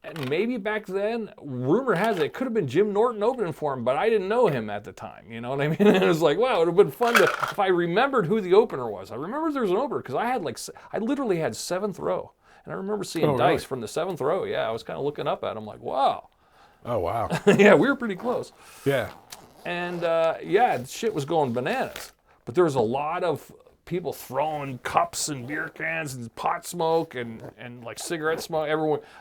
and maybe back then, rumor has it could have been Jim Norton opening for him, but I didn't know him at the time, you know what I mean? And it was like, wow, it would have been fun if I remembered who the opener was. I remember there was an opener, because I literally had 7th row, and I remember seeing Dice really? from the 7th row. Yeah, I was kind of looking up at him like, wow. Oh, wow. Yeah, we were pretty close. Yeah. And shit was going bananas. But there was a lot of people throwing cups and beer cans and pot smoke and like cigarette smoke.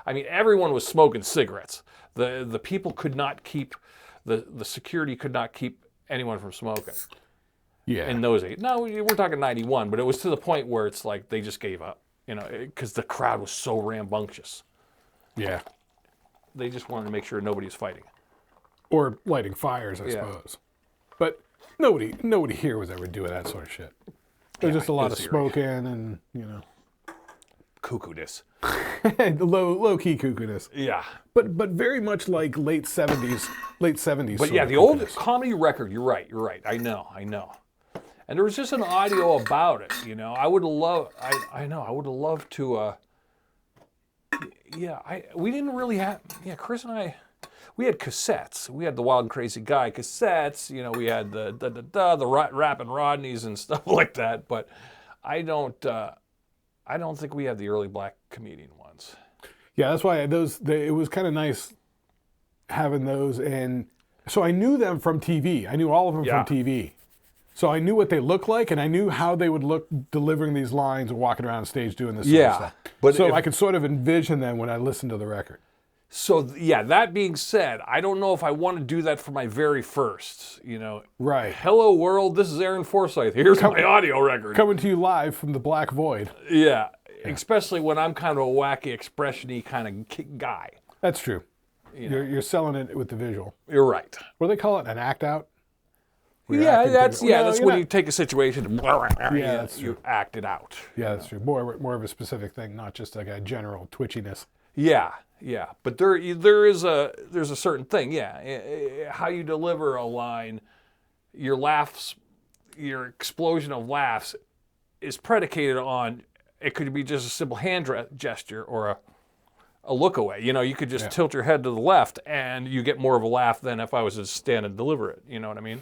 Everyone was smoking cigarettes. The people could not keep, the security could not keep anyone from smoking Yeah. in those days. No, we're talking 91, but it was to the point where it's like they just gave up, you know, because the crowd was so rambunctious. Yeah. They just wanted to make sure nobody was fighting. Or lighting fires, I suppose. But nobody here was ever doing that sort of shit. There was just a lot of theory. smoking and, you know. Cuckoo-ness. low key kookiness. Yeah. But very much like late 70s. But yeah, the old comedy record, you're right. I know. And there was just an audio about it, you know. I would have loved to, we didn't really have, Chris and I, we had cassettes. We had the Wild and Crazy Guy cassettes, you know, we had the Rappin' Rodneys and stuff like that, but I don't think we had the early black comedian ones. Yeah, that's why it was kind of nice having those, and so I knew them from TV. I knew all of them from TV. So I knew what they looked like, and I knew how they would look delivering these lines and walking around stage doing this sort of stuff. But I could sort of envision them when I listened to the record. So, that being said, I don't know if I want to do that for my very first, you know. Right. Hello, world, this is Aaron Forsyth. Here's my audio record. Coming to you live from the Black Void. Yeah, especially when I'm kind of a wacky, expression-y kind of guy. That's true. You're selling it with the visual. You're right. What do they call it? An act out? That's when you take a situation and you act it out. Yeah, that's true. More of a specific thing, not just like a general twitchiness. Yeah. But there's a certain thing. Yeah, how you deliver a line, your laughs, your explosion of laughs, is predicated on. It could be just a simple hand gesture or a look away. You know, you could just tilt your head to the left and you get more of a laugh than if I was to stand and deliver it. You know what I mean?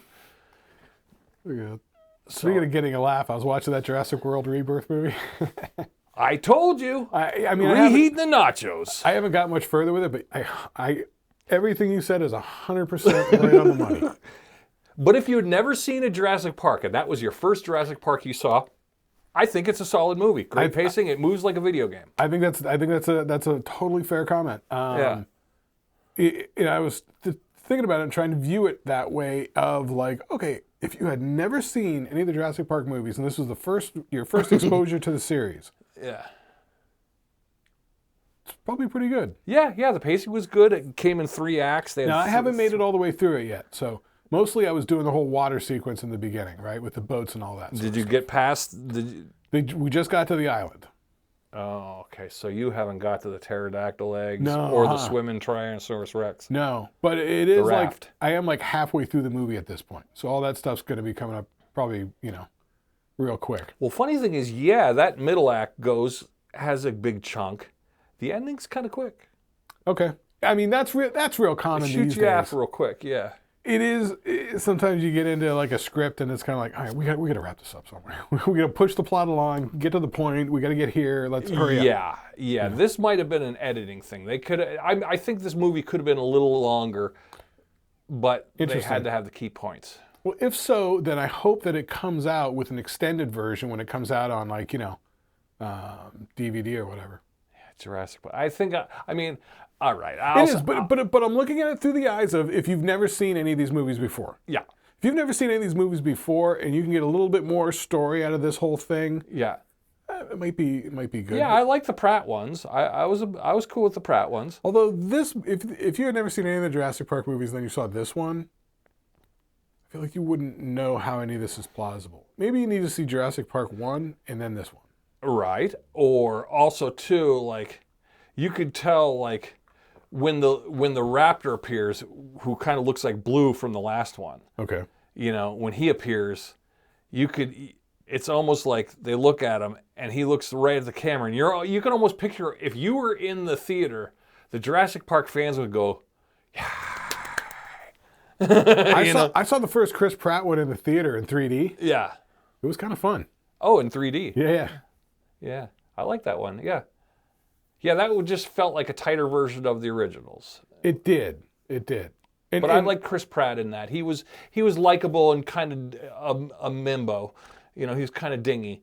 Yeah. Speaking of getting a laugh, I was watching that Jurassic World Rebirth movie. I told you. I mean, reheat the nachos. I haven't got much further with it, but I everything you said is 100% right on the money. But if you had never seen a Jurassic Park and that was your first Jurassic Park you saw, I think it's a solid movie. Great pacing. It moves like a video game. I think that's a totally fair comment. I was thinking about it and trying to view it that way of like, okay, if you had never seen any of the Jurassic Park movies and this was your first exposure to the series, it's probably pretty good. Yeah, the pacing was good. It came in 3 acts. Now, I haven't made it all the way through it yet, so mostly I was doing the whole water sequence in the beginning, right, with the boats and all that. Did you get past we just got to the island. Oh, okay. So you haven't got to the pterodactyl eggs or the swimming Tyrannosaurus Rex. No, but it is like I am like halfway through the movie at this point. So all that stuff's going to be coming up probably, real quick. Well, funny thing is, that middle act has a big chunk. The ending's kind of quick. Okay. I mean, that's real common these days. It shoots you off real quick, yeah. It is. Sometimes you get into like a script and it's kind of like, all right, we got to wrap this up somewhere. We got to push the plot along, get to the point. We got to get here. Let's hurry up. Yeah. This might have been an editing thing. They could. I think this movie could have been a little longer, but they had to have the key points. Well, if so, then I hope that it comes out with an extended version when it comes out on like DVD or whatever. Yeah, Jurassic Park. I think. I mean. All right. It is, but I'm looking at it through the eyes of if you've never seen any of these movies before. Yeah. If you've never seen any of these movies before and you can get a little bit more story out of this whole thing, it might be good. Yeah, I like the Pratt ones. I was cool with the Pratt ones. Although this, if you had never seen any of the Jurassic Park movies, then you saw this one, I feel like you wouldn't know how any of this is plausible. Maybe you need to see Jurassic Park 1 and then this one. Right. Or also too, like you could tell like when the raptor appears, who kind of looks like Blue from the last one. Okay. When he appears, it's almost like they look at him and he looks right at the camera, and you can almost picture if you were in the theater, the Jurassic Park fans would go, yeah. I saw the first Chris Pratt one in the theater in 3D. Yeah. It was kind of fun. Oh, in 3D. Yeah. I like that one. Yeah. Yeah, that would just felt like a tighter version of the originals. It did. But I like Chris Pratt in that. He was likable and kind of a mimbo. He was kind of dingy,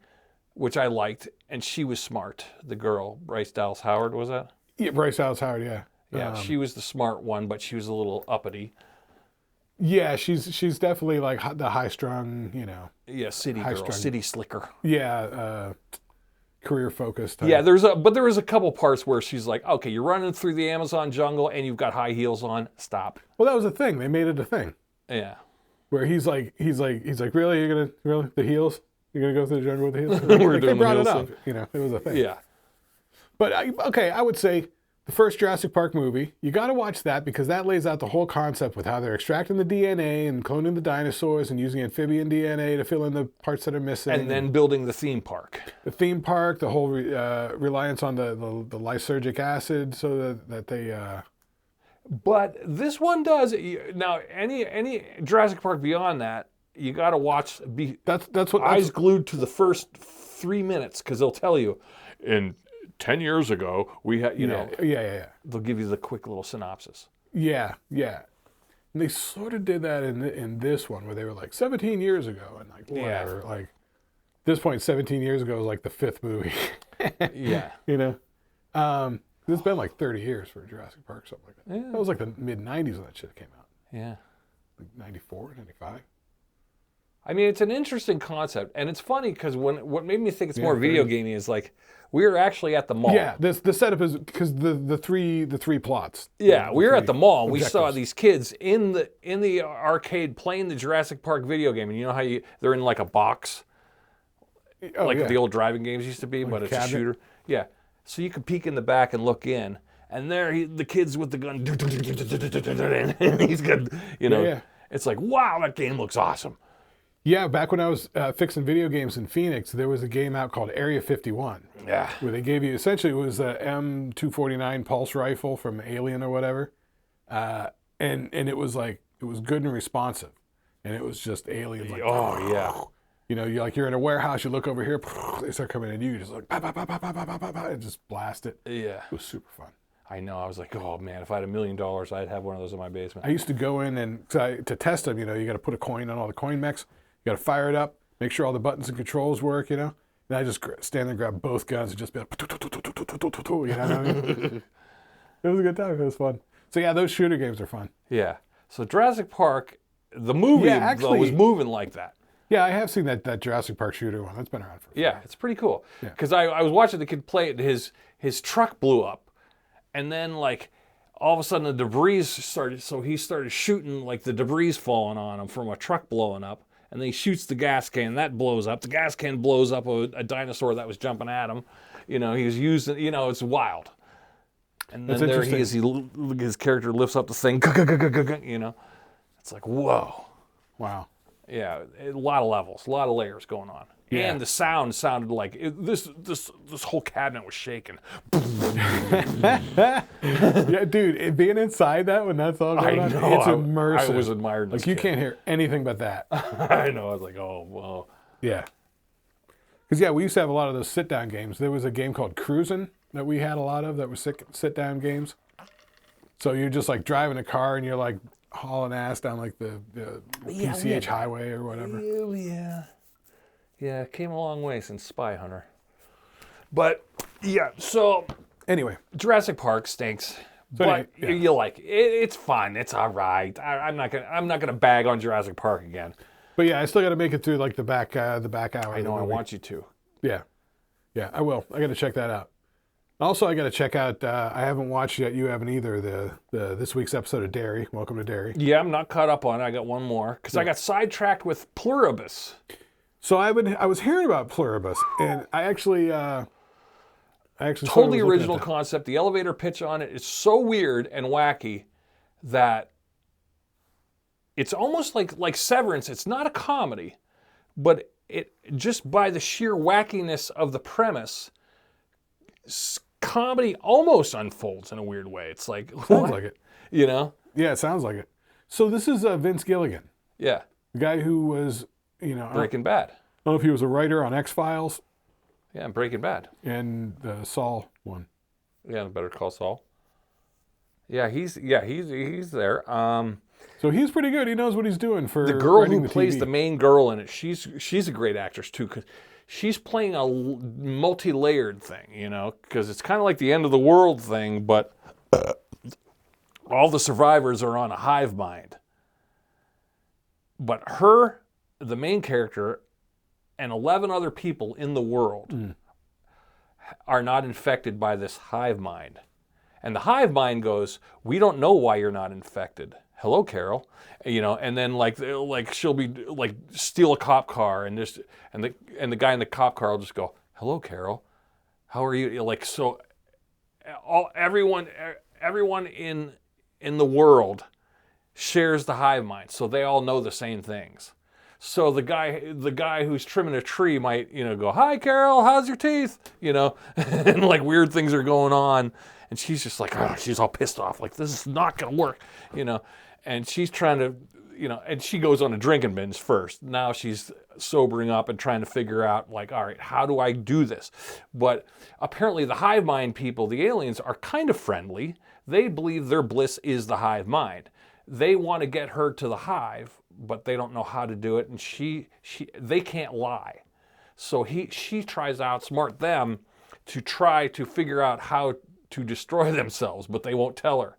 which I liked. And she was smart. The girl, Bryce Dallas Howard, was that? Yeah, Bryce Dallas Howard. Yeah. Yeah, she was the smart one, but she was a little uppity. Yeah, she's definitely like the high-strung, Yeah, city girl, city slicker. Yeah. Career focused. Yeah, there was a couple parts where she's like, okay, you're running through the Amazon jungle and you've got high heels on. Stop. Well, that was a thing. They made it a thing. Yeah. Where he's like, really, the heels? You're gonna go through the jungle with the heels? We're doing they brought the it heels up. It was a thing. Yeah. But I would say the first Jurassic Park movie, you got to watch that because that lays out the whole concept with how they're extracting the DNA and cloning the dinosaurs and using amphibian DNA to fill in the parts that are missing. And then building the theme park. The theme park, the whole reliance on the lysergic acid so that they... But this one does. Now, any Jurassic Park beyond that, you got to watch. That's what eyes glued to the first 3 minutes because they'll tell you, in 10 years ago we had, Yeah. They'll give you the quick little synopsis. Yeah. And they sort of did that in this one where they were like 17 years ago and like whatever. Like at this point, 17 years ago was like the fifth movie. Yeah. It's been like 30 years for Jurassic Park, something like that. Yeah. That was like the mid-90s when that shit came out. Yeah. Like 94, 95. I mean, it's an interesting concept, and it's funny because what made me think it's more video gamey is like we were actually at the mall. Yeah, the setup is because the three plots. Yeah, we were at the mall. And we saw these kids in the arcade playing the Jurassic Park video game, and you know how they're in like a box, like the old driving games used to be, but it's a shooter. Yeah, so you could peek in the back and look in, and there the kids with the gun, and he's got It's like, wow, that game looks awesome. Yeah, back when I was fixing video games in Phoenix, there was a game out called Area 51. Yeah. Where they gave you, essentially it was a M249 pulse rifle from Alien or whatever. And it was like, it was good and responsive. And it was just aliens like, you're in a warehouse, you look over here, they start coming at you just like, and just blast it. Yeah. It was super fun. I know. I was like, oh man, if I had $1 million, I'd have one of those in my basement. I used to go in and to test them, you got to put a coin on all the coin mechs. You got to fire it up, make sure all the buttons and controls work, And I just stand there and grab both guns and just be like, It was a good time. It was fun. So yeah, those shooter games are fun. Yeah. So Jurassic Park, the movie though, was moving like that. Yeah, I have seen that Jurassic Park shooter one. That's been around for a while. Yeah, it's pretty cool. Because I was watching the kid play it, his truck blew up. And then like all of a sudden the debris started, so he started shooting like the debris falling on him from a truck blowing up. And then he shoots the gas can, that blows up. The gas can blows up a dinosaur that was jumping at him. He was using, it's wild. And then there he is, his character lifts up the thing, It's like, whoa. Wow. Yeah, a lot of levels, a lot of layers going on. Yeah. And the sound sounded like this whole cabinet was shaking. Yeah, dude, being inside that when that's all going on, it's immersive. I was admiring this you can't hear anything but that. I know. I was like, oh, whoa. Yeah. Because, we used to have a lot of those sit-down games. There was a game called Cruisin' that we had a lot of that was sit-down games. So you're just, like, driving a car and you're, like, hauling ass down, like, the PCH highway or whatever. Yeah. Yeah, it came a long way since Spy Hunter. But, yeah, so... Anyway. Jurassic Park stinks. So but you like it. It's fun. It's all right. I'm not gonna bag on Jurassic Park again. But yeah, I still got to make it through like the back hour. I know. I want you to. Yeah, I will. I got to check that out. Also, I got to check out. I haven't watched yet. You haven't either. The this week's episode of Dairy. Welcome to Dairy. Yeah, I'm not caught up on it. I got one more because I got sidetracked with Pluribus. So I was hearing about Pluribus, and I actually totally original concept. The elevator pitch on it is so weird and wacky that it's almost like Severance. It's not a comedy, but it just by the sheer wackiness of the premise, comedy almost unfolds in a weird way. It's like sounds like it, Yeah, it sounds like it. So this is Vince Gilligan. Yeah, the guy who was Breaking Bad. I don't know if he was a writer on X-Files. Yeah, Breaking Bad. And the Saul one. Yeah, Better Call Saul. Yeah, he's there. So he's pretty good. He knows what he's doing for the girl who the plays TV. the main girl in it. She's a great actress too, because she's playing a multi-layered thing. Because it's kind of like the end of the world thing, but all the survivors are on a hive mind. But her, the main character, and 11 other people in the world are not infected by this hive mind. And the hive mind goes, we don't know why you're not infected. Hello, Carol. And then like she'll be like steal a cop car and the guy in the cop car will just go, hello, Carol. How are you? So everyone in the world shares the hive mind, so they all know the same things. So the guy who's trimming a tree might, go, "Hi, Carol, how's your teeth?" And like weird things are going on, and she's just like, she's all pissed off, like this is not gonna work, and she's trying to, and she goes on a drinking binge first. Now she's sobering up and trying to figure out, like, all right, how do I do this? But apparently the hive mind people, the aliens, are kind of friendly. They believe their bliss is the hive mind. They want to get her to the hive, but they don't know how to do it, and they can't lie. So she tries to outsmart them to try to figure out how to destroy themselves, but they won't tell her,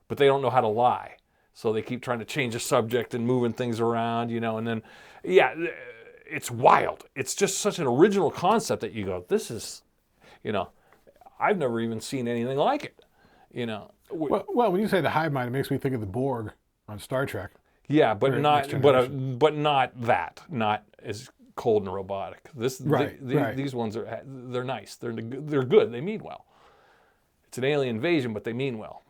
but they don't know how to lie. So they keep trying to change the subject and moving things around, and then, it's wild. It's just such an original concept that you go, this is, I've never even seen anything like it, Well, when you say the hive mind, it makes me think of the Borg on Star Trek. Yeah, but not that, not as cold and robotic. These ones they're nice. They're good. They mean well. It's an alien invasion, but they mean well.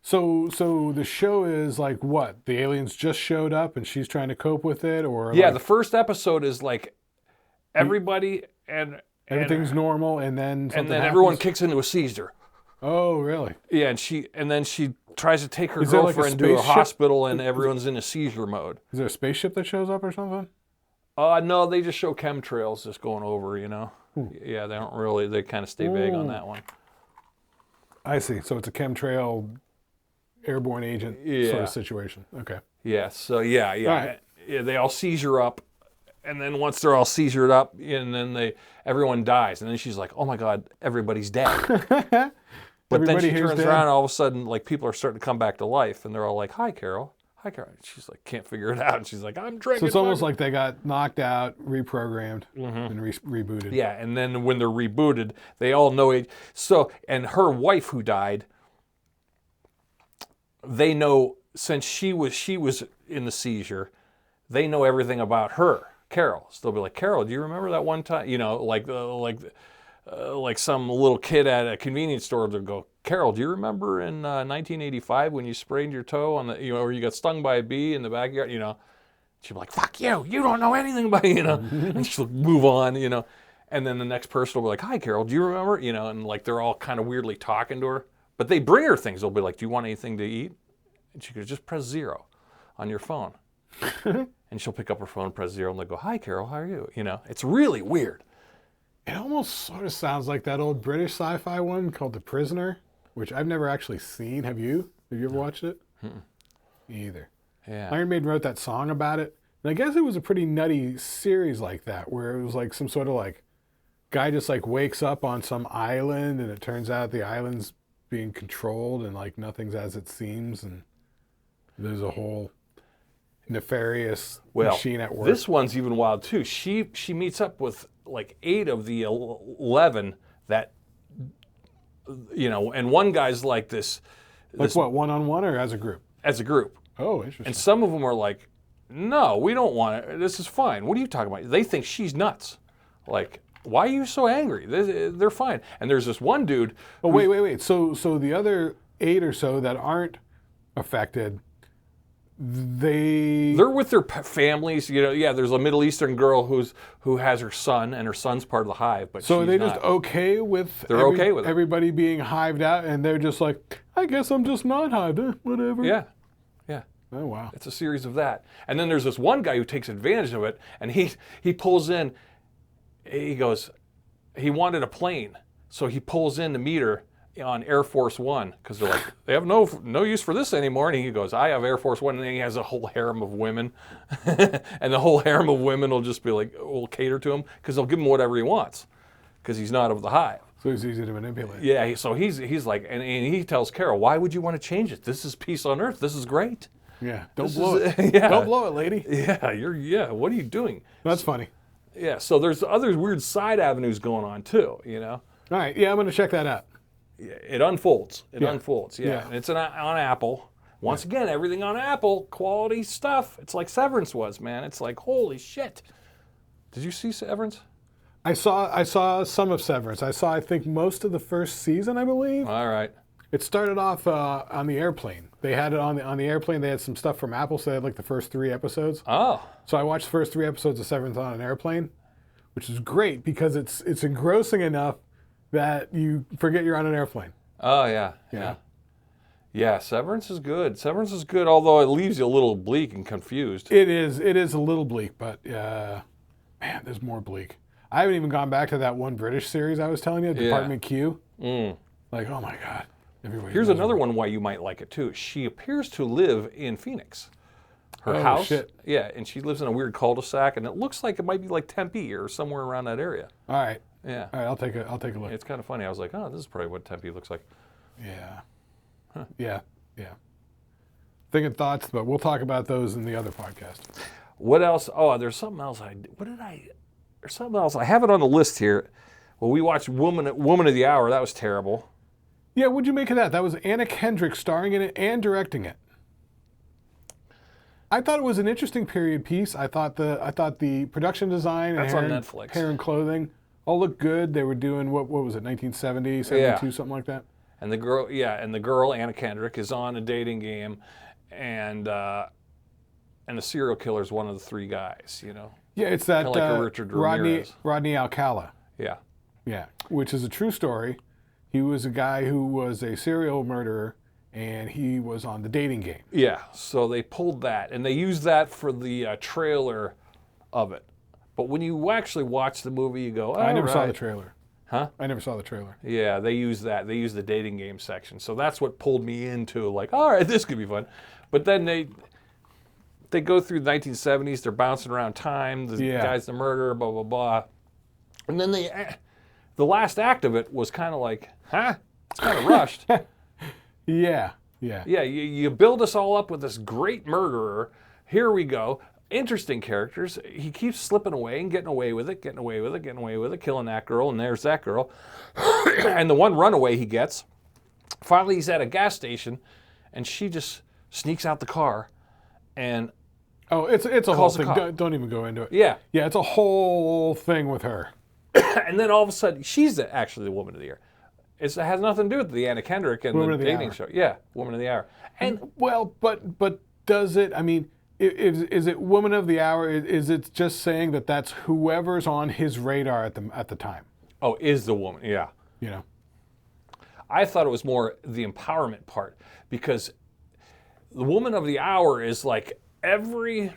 So the show is like what? The aliens just showed up and she's trying to cope with it, or the first episode is like everybody and everything's normal, and then everyone kicks into a seizure. Oh, really? Yeah, and then she tries to take her girlfriend to a hospital, and everyone's in a seizure mode. Is there a spaceship that shows up or something? No, they just show chemtrails just going over, Yeah, they don't really, they kind of stay vague on that one. I see. So it's a chemtrail airborne agent sort of situation. Okay. Yeah, so right. They all seizure up, and then once they're all seizured up, and then everyone dies, and then she's like, "Oh my God, everybody's dead." But then she turns around, and all of a sudden, like, people are starting to come back to life, and they're all like, "Hi, Carol. Hi, Carol." She's like, can't figure it out, and she's like, "I'm drinking." So it's almost like they got knocked out, reprogrammed, and rebooted. Yeah, and then when they're rebooted, they all know it. So, and her wife who died, they know, since she was in the seizure, they know everything about her, Carol. So they'll be like, "Carol, do you remember that one time?" Like some little kid at a convenience store, they'll go, "Carol, do you remember in 1985 when you sprained your toe on the, or you got stung by a bee in the backyard?" She'll be like, "Fuck you, you don't know anything about it," and she'll move on, and then the next person will be like, "Hi, Carol, do you remember?" And like they're all kind of weirdly talking to her, but they bring her things. They'll be like, "Do you want anything to eat?" And she goes, "Just press 0 on your phone." And she'll pick up her phone and press 0, and they'll go, "Hi, Carol, how are you?" It's really weird. It almost sort of sounds like that old British sci-fi one called The Prisoner, which I've never actually seen. Have you? Have you ever watched it? Me either. Yeah. Iron Maiden wrote that song about it. And I guess it was a pretty nutty series like that, where it was like some sort of like guy just like wakes up on some island, and it turns out the island's being controlled and like nothing's as it seems, and there's a whole nefarious machine at work. This one's even wild too. She meets up with like 8 of the 11 that, and one guy's like this. Like what, one-on-one or as a group? As a group. Oh, interesting. And some of them are like, "No, we don't want it. This is fine. What are you talking about?" They think she's nuts. Like, why are you so angry? They're fine. And there's this one dude. Oh, wait. So the other 8 or so that aren't affected, they're with their families. There's a Middle Eastern girl who has her son, and her son's part of the hive. But so she's they're not. just okay with okay with it. Everybody being hived out, and they're just like, "I guess I'm just not hived, whatever." Yeah. Oh, wow. It's a series of that. And then there's this one guy who takes advantage of it, and he pulls in. He goes, he wanted a plane, so he pulls in to meet her on Air Force One, because they're like, they have no use for this anymore. And he goes, "I have Air Force One," and then he has a whole harem of women, and the whole harem of women will just be like, will cater to him, because they'll give him whatever he wants, because he's not of the hive. So he's easy to manipulate. Yeah, so he's like, and he tells Carol, "Why would you want to change it? This is peace on Earth. This is great." Yeah, don't blow it. Yeah. Don't blow it, lady. Yeah, what are you doing? That's funny. Yeah, so there's other weird side avenues going on too, All right, yeah, I'm going to check that out. It unfolds. Unfolds, Yeah. And it's on Apple. Once again, everything on Apple, quality stuff. It's like Severance was, man. It's like, holy shit. Did you see Severance? I saw some of Severance. I think most of the first season, I believe. All right. It started off on the airplane. They had it on the airplane. They had some stuff from Apple, so they had like the first 3 episodes. Oh. So I watched the first 3 episodes of Severance on an airplane, which is great because it's engrossing enough that you forget you're on an airplane. Oh, yeah. Yeah. Yeah, Severance is good. Severance is good, although it leaves you a little bleak and confused. It is a little bleak, but man, there's more bleak. I haven't even gone back to that one British series I was telling you, Department Q. Like, oh my God. Here's another one why you might like it too. She appears to live in Phoenix. Her house. Shit. Yeah, and she lives in a weird cul-de-sac, and it looks like it might be like Tempe or somewhere around that area. All right. Yeah. All right, I'll take a look. It's kind of funny. I was like, oh, this is probably what Tempe looks like. Yeah. Yeah. Thinking thoughts, but we'll talk about those in the other podcast. What else? Oh, there's something else. There's something else. I have it on the list here. Well, we watched Woman of the Hour. That was terrible. Yeah, what'd you make of that? That was Anna Kendrick starring in it and directing it. I thought it was an interesting period piece. I thought the production design and That's on Netflix. Hair and clothing all looked good. They were doing what was it, 1970, 72, something like that. And the girl Anna Kendrick is on a dating game, and the serial killer is one of the 3 guys. You know. Yeah, it's that like a Richard Ramirez. Rodney Alcala. Yeah. Yeah, which is a true story. He was a guy who was a serial murderer, and he was on the dating game. Yeah, so they pulled that, and they used that for the trailer of it. But when you actually watch the movie, you go, I never saw the trailer. Huh? I never saw the trailer. Yeah, they used that. They used the dating game section. So that's what pulled me into, like, all right, this could be fun. But then they go through the 1970s. They're bouncing around time. The guy's the murderer, blah, blah, blah. And then the last act of it was kind of like, huh? It's kind of rushed. Yeah. Yeah, you build us all up with this great murderer. Here we go. Interesting characters. He keeps slipping away and getting away with it, killing that girl, and there's that girl. And the one runaway he gets, finally he's at a gas station, and she just sneaks out the car and it's a whole calls the thing. cop. Don't even go into it. Yeah. Yeah, it's a whole thing with her. And then all of a sudden, she's actually the woman of the year. It has nothing to do with the Anna Kendrick and the dating show. Yeah, Woman of the Hour. And well, but does it? I mean, is it Woman of the Hour? Is it just saying that that's whoever's on his radar at the time? Oh, is the woman? Yeah. You know, I thought it was more the empowerment part, because the Woman of the Hour is like every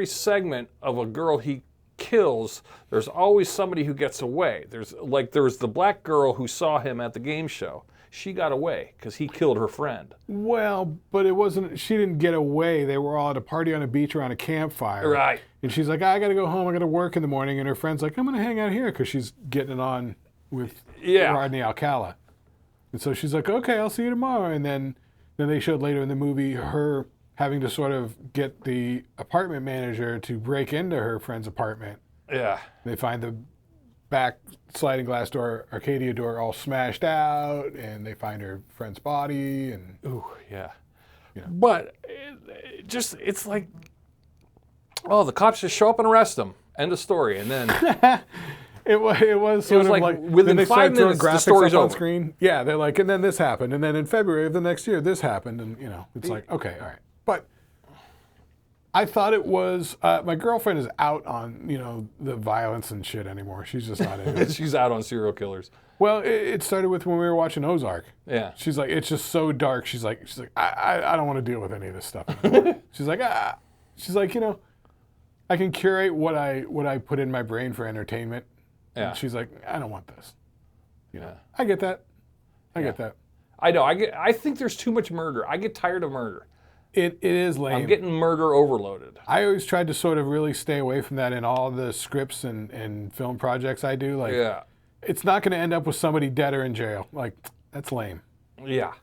segment of a girl he kills, there's always somebody who gets away. There was the black girl who saw him at the game show. She got away because he killed her friend. Well, but it wasn't. She didn't get away. They were all at a party on a beach around a campfire. Right. And she's like, I got to go home. I got to work in the morning. And her friend's like, I'm going to hang out here because she's getting it on with Rodney Alcala. And so she's like, okay, I'll see you tomorrow. And then they showed later in the movie her having to sort of get the apartment manager to break into her friend's apartment. Yeah. They find the back sliding glass door, Arcadia door, all smashed out, and they find her friend's body. And ooh, yeah. You know. But it's like, oh, the cops just show up and arrest him. End of story. And then it was sort of like within 5 minutes the story's over. On screen. Yeah, they're like, and then this happened, and then in February of the next year this happened, and it's like, okay, all right. But I thought it was, my girlfriend is out on, the violence and shit anymore. She's just not into it. She's out on serial killers. Well, it started with when we were watching Ozark. Yeah. She's like, it's just so dark. She's like, I don't want to deal with any of this stuff. She's like, I can curate what I put in my brain for entertainment. Yeah. And she's like, I don't want this. Yeah. I get that. I get that. I know. I think there's too much murder. I get tired of murder. It is lame. I'm getting murder overloaded. I always tried to sort of really stay away from that in all the scripts and film projects I do. Like, it's not going to end up with somebody dead or in jail. Like, that's lame. Yeah.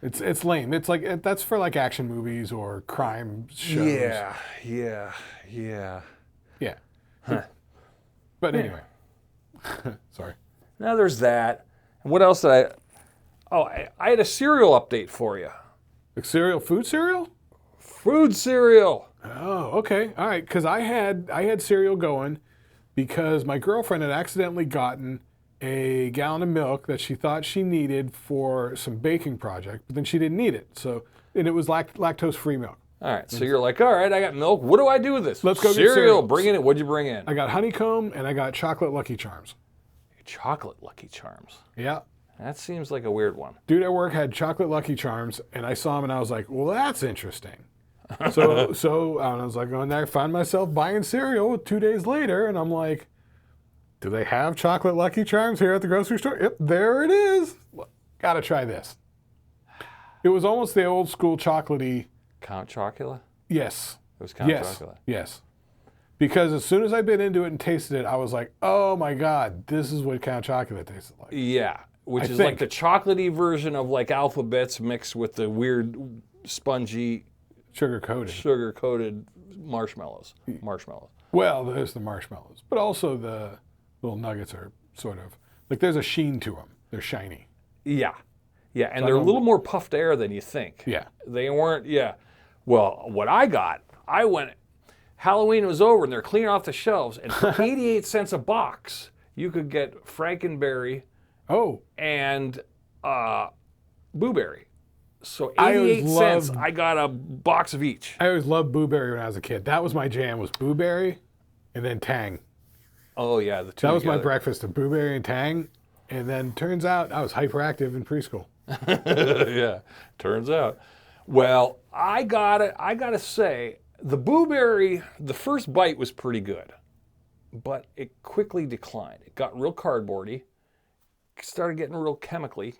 It's lame. It's like, that's for like action movies or crime shows. Yeah. Huh. But anyway. Sorry. Now there's that. And what else did I had a cereal update for you. Like cereal? Food cereal? Food cereal. Oh, okay. All right. Because I had cereal going. because my girlfriend had accidentally gotten a gallon of milk that she thought she needed for some baking project, but then she didn't need it. So, and it was lactose-free milk. All right, so you're like, all right, I got milk. What do I do with this? Let's go get cereal. cereal. Bring it in. What'd you bring in? I got honeycomb and I got chocolate Lucky Charms. Chocolate Lucky Charms. Yeah. That seems like a weird one. Dude at work had chocolate Lucky Charms, and I saw them and I was like, well, that's interesting. So I was like, going there, find myself buying cereal 2 days later, and I'm like, do they have chocolate Lucky Charms here at the grocery store? Yep, there it is. Gotta try this. It was almost the old school chocolatey. Count Chocula? Yes. It was Count Chocula. Yes. Because as soon as I bit into it and tasted it, I was like, oh my God, this is what Count Chocula tasted like. Yeah, which I is think. like the chocolatey version of like Alphabets mixed with the weird spongy sugar-coated marshmallows. Well, there's the marshmallows, but also the little nuggets are sort of, like there's a sheen to them. They're shiny. Yeah. Yeah, and they're a little more puffed air than you think. Yeah. They weren't, yeah. Well, what I got, Halloween was over and they're cleaning off the shelves, and for 88 cents a box, you could get Frankenberry and Blueberry. So 88 cents, I got a box of each. I always loved Blueberry when I was a kid. That was my jam, was Blueberry and then Tang. Oh, yeah, the two That was together. my breakfast, of Blueberry and Tang. And then turns out I was hyperactive in preschool. Yeah, turns out. Well, I gotta say, the Blueberry, the first bite was pretty good, but it quickly declined. It got real cardboardy, started getting real chemically.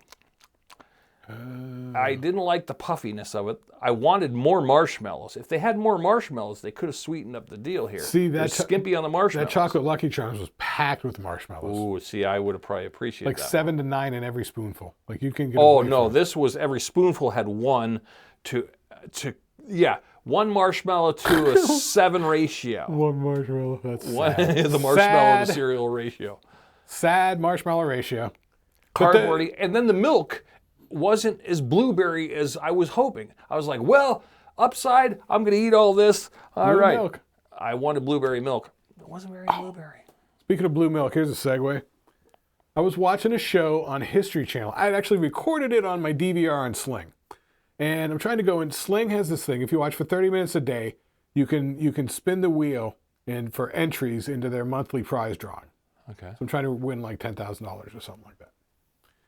I didn't like the puffiness of it. I wanted more marshmallows. If they had more marshmallows, they could have sweetened up the deal here. See, They're skimpy on the marshmallows. That chocolate Lucky Charms was packed with marshmallows. Ooh, see, I would have probably appreciated like that. 7 to 9 in every spoonful. Like you can get. Oh no, this was every spoonful had one one marshmallow to a 7 ratio. One marshmallow. That's The marshmallow to cereal ratio. Sad marshmallow ratio. Cardboardy, and then the milk wasn't as blueberry as I was hoping. I was like, well, upside, I'm going to eat all this. All right. Milk. I wanted blueberry milk. It wasn't very blueberry. Speaking of blue milk, here's a segue. I was watching a show on History Channel. I had actually recorded it on my DVR on Sling. And I'm trying to go, and Sling has this thing. If you watch for 30 minutes a day, you can spin the wheel and for entries into their monthly prize drawing. Okay. So I'm trying to win like $10,000 or something like that.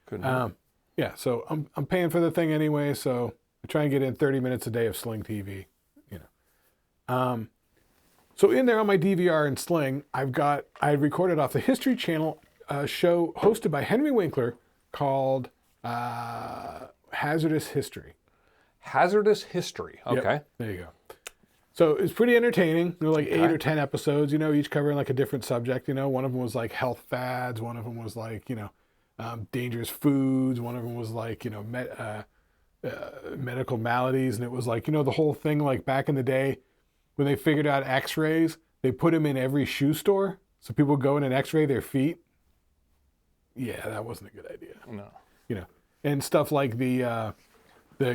Couldn't Yeah, so I'm paying for the thing anyway, so I try and get in 30 minutes a day of Sling TV, you know. So in there on my DVR and Sling, I recorded off the History Channel show hosted by Henry Winkler called Hazardous History. Hazardous History. Okay. Yep, there you go. So it's pretty entertaining. There were like 8 or 10 episodes, you know, each covering like a different subject. You know, one of them was like health fads. One of them was like, you know, dangerous foods. One of them was like, you know, medical maladies. And it was like, you know, the whole thing like back in the day when they figured out x-rays, they put them in every shoe store. So people go in and x-ray their feet. Yeah, that wasn't a good idea. No. You know, and stuff like the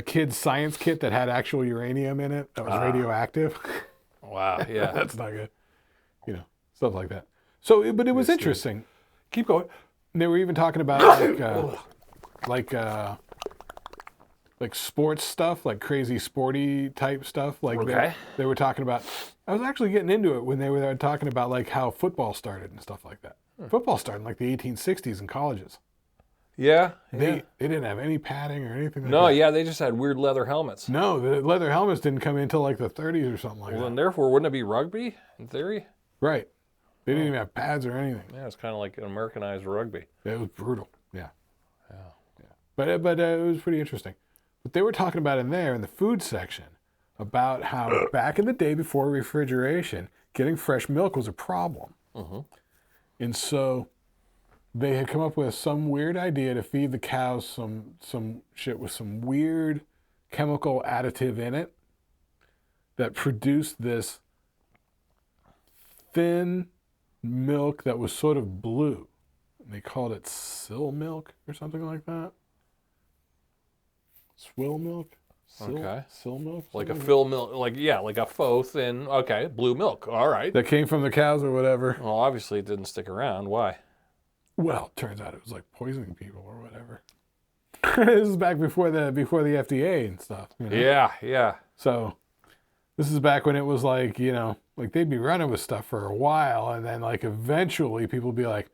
kids' science kit that had actual uranium in it that was radioactive. Wow, yeah. That's not good. You know, stuff like that. So, but it was interesting. Keep going. And they were even talking about like sports stuff, like crazy sporty type stuff. Like they were talking about. I was actually getting into it when they were talking about like how football started and stuff like that. Football started in like the 1860s in colleges. Yeah. They didn't have any padding or anything like that. No, yeah, they just had weird leather helmets. No, the leather helmets didn't come in until like the 30s or something like Well, that. then therefore, wouldn't it be rugby in theory? Right. They didn't even have pads or anything. Yeah, it's kind of like an Americanized rugby. It was brutal. Yeah. But it was pretty interesting. But they were talking about in there in the food section about how back in the day before refrigeration, getting fresh milk was a problem. Mm-hmm. And so they had come up with some weird idea to feed the cows some shit with some weird chemical additive in it that produced this thin milk that was sort of blue. And they called it sill milk or something like that. Swill milk? Okay. Sil milk? Like a fill milk, like a faux thin, okay, blue milk. All right. That came from the cows or whatever. Well, obviously it didn't stick around. Why? Well, turns out it was like poisoning people or whatever. This is back before the FDA and stuff. You know? Yeah, yeah. So this is back when it was like, like they'd be running with stuff for a while, and then like eventually people would be like,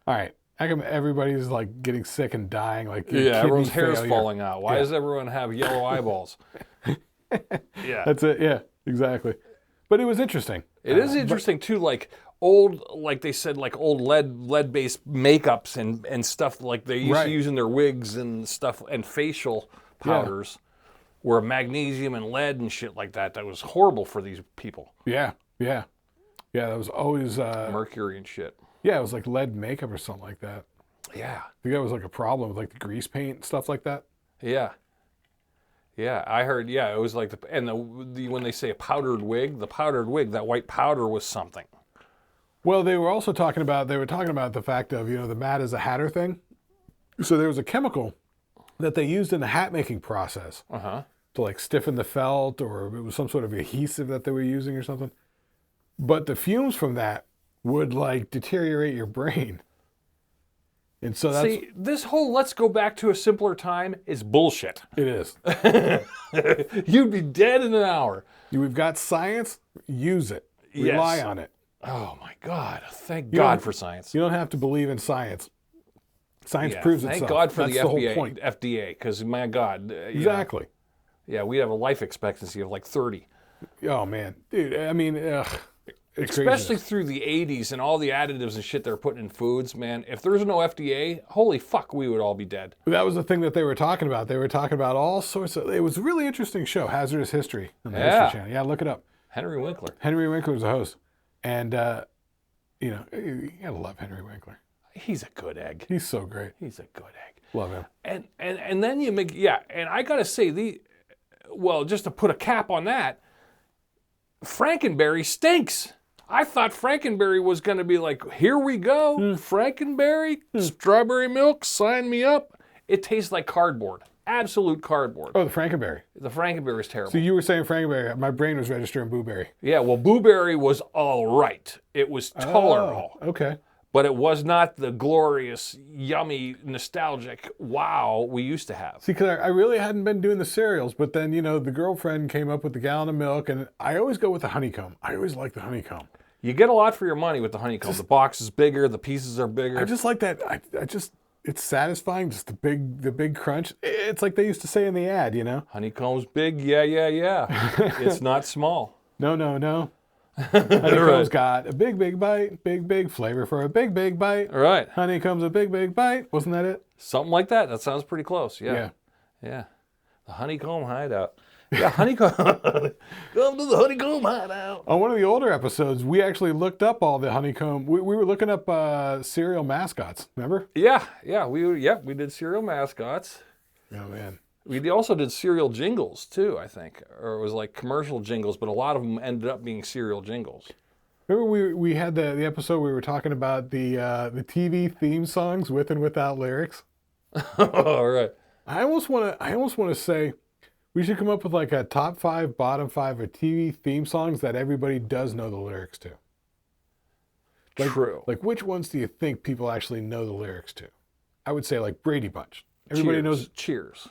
all right, how come everybody's like getting sick and dying? Like Everyone's hair's failure. falling out. Why does everyone have yellow eyeballs? Yeah. That's it. Yeah, exactly. But it was interesting. It is interesting too, like old, like they said, like old lead-based makeups and stuff like they used to use in their wigs and stuff and facial powders were magnesium and lead and shit like that. That was horrible for these people. Yeah. That was always Mercury and shit. Yeah, it was like lead makeup or something like that. Yeah. I think that was like a problem with like the grease paint and stuff like that. Yeah. Yeah, I heard. Yeah, it was like when they say a powdered wig, that white powder was something. Well, they were talking about the fact of the Mad as a Hatter thing. So there was a chemical that they used in the hat making process to like stiffen the felt, or it was some sort of adhesive that they were using or something. But the fumes from that would like deteriorate your brain. And so that's... See, this whole let's go back to a simpler time is bullshit. It is. You'd be dead in an hour. We've got science, use it. Rely on it. Oh my God. Thank God for science. You don't have to believe in science. Science proves itself. Thank God for that's the whole FDA, point. because my God. Exactly. Yeah, we have a life expectancy of like 30. Oh man. Dude, I mean, especially through the 80s and all the additives and shit they're putting in foods, man. If there's no FDA, holy fuck, we would all be dead. That was the thing that they were talking about. They were talking about all sorts of... It was a really interesting show, Hazardous History, on the History Channel. Yeah, look it up. Henry Winkler. Henry Winkler was the host. And, you gotta love Henry Winkler. He's a good egg. He's so great. He's a good egg. Love him. And then you make... Yeah, and I gotta say, just to put a cap on that, Frankenberry stinks. I thought Frankenberry was going to be like, here we go, Frankenberry, strawberry milk, sign me up. It tastes like cardboard, absolute cardboard. Oh, the Frankenberry. The Frankenberry is terrible. So you were saying Frankenberry. My brain was registering Blueberry. Yeah, well, Blueberry was all right. It was tolerable. Oh, okay. But it was not the glorious, yummy, nostalgic wow we used to have. See, because I really hadn't been doing the cereals, but then, the girlfriend came up with the gallon of milk, and I always go with the honeycomb. I always like the honeycomb. You get a lot for your money with the honeycomb. The box is bigger, the pieces are bigger. I just like that. It's satisfying, just the big crunch. It's like they used to say in the ad, Honeycomb's big, yeah. It's not small. No. Honeycomb's got a big bite, big flavor for a big bite. All right. Honeycomb's a big bite. Wasn't that it? Something like that. That sounds pretty close. Yeah. The honeycomb hideout. Yeah, honeycomb. Come to the honeycomb hideout. On one of the older episodes, we actually looked up all the honeycomb. We were looking up cereal mascots. Remember? Yeah. We did cereal mascots. Oh man. We also did cereal jingles too, I think, or it was like commercial jingles, but a lot of them ended up being cereal jingles. Remember we had the episode where we were talking about the TV theme songs with and without lyrics. All right. I almost want to say we should come up with like a top 5, bottom 5 of TV theme songs that everybody does know the lyrics to. True. Like which ones do you think people actually know the lyrics to? I would say like Brady Bunch. Everybody knows Cheers.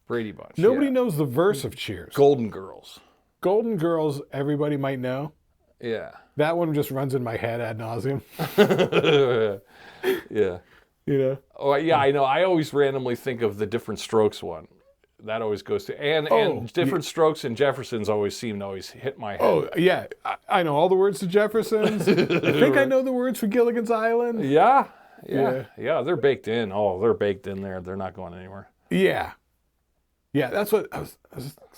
Brady Bunch. Nobody knows the verse of Cheers. Golden Girls. Golden Girls, everybody might know. Yeah. That one just runs in my head ad nauseum. Yeah. Oh, yeah, I know. I always randomly think of the Different Strokes one. That always goes to... And Different Strokes and Jeffersons always seem to always hit my head. Oh, yeah. I know all the words to Jeffersons. I think I know the words for Gilligan's Island. Yeah, they're baked in. Oh, they're baked in there. They're not going anywhere. Yeah, that's what I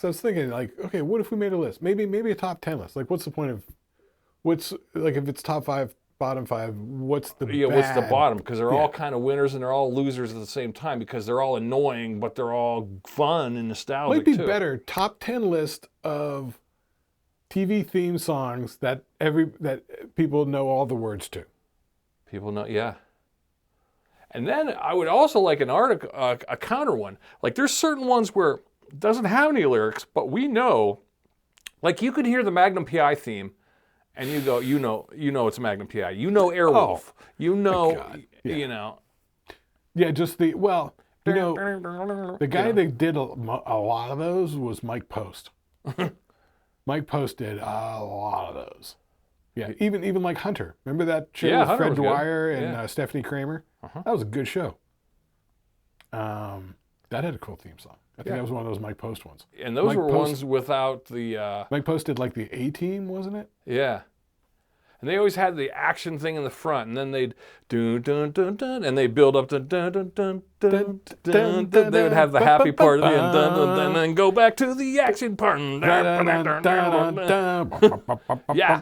was thinking. Like, okay, what if we made a list? Maybe a top 10 list. Like, what's the point of? What's like if it's top 5, bottom 5? What's the what's the bottom? Because they're all kind of winners and they're all losers at the same time because they're all annoying, but they're all fun and nostalgic. Might be better top 10 list of TV theme songs that people know all the words to. People know, yeah. And then I would also like an article, a counter one. Like there's certain ones where it doesn't have any lyrics, but we know, like you could hear the Magnum PI theme, and you go, you know it's Magnum PI. You know Airwolf. You know, you know. Yeah, just the the guy that did a lot of those was Mike Post. Mike Post did a lot of those. Yeah, even like Hunter. Remember that show with Fred Dwyer and Stephanie Kramer? That was a good show. That had a cool theme song. I think that was one of those Mike Post ones. And those were ones without the... Mike Post did like the A-Team, wasn't it? Yeah. And they always had the action thing in the front, and then they'd dun dun dun dun, and they'd build up to dun dun dun dun dun dun. They would have the happy part at the end, dun dun dun, and then go back to the action part. Yeah.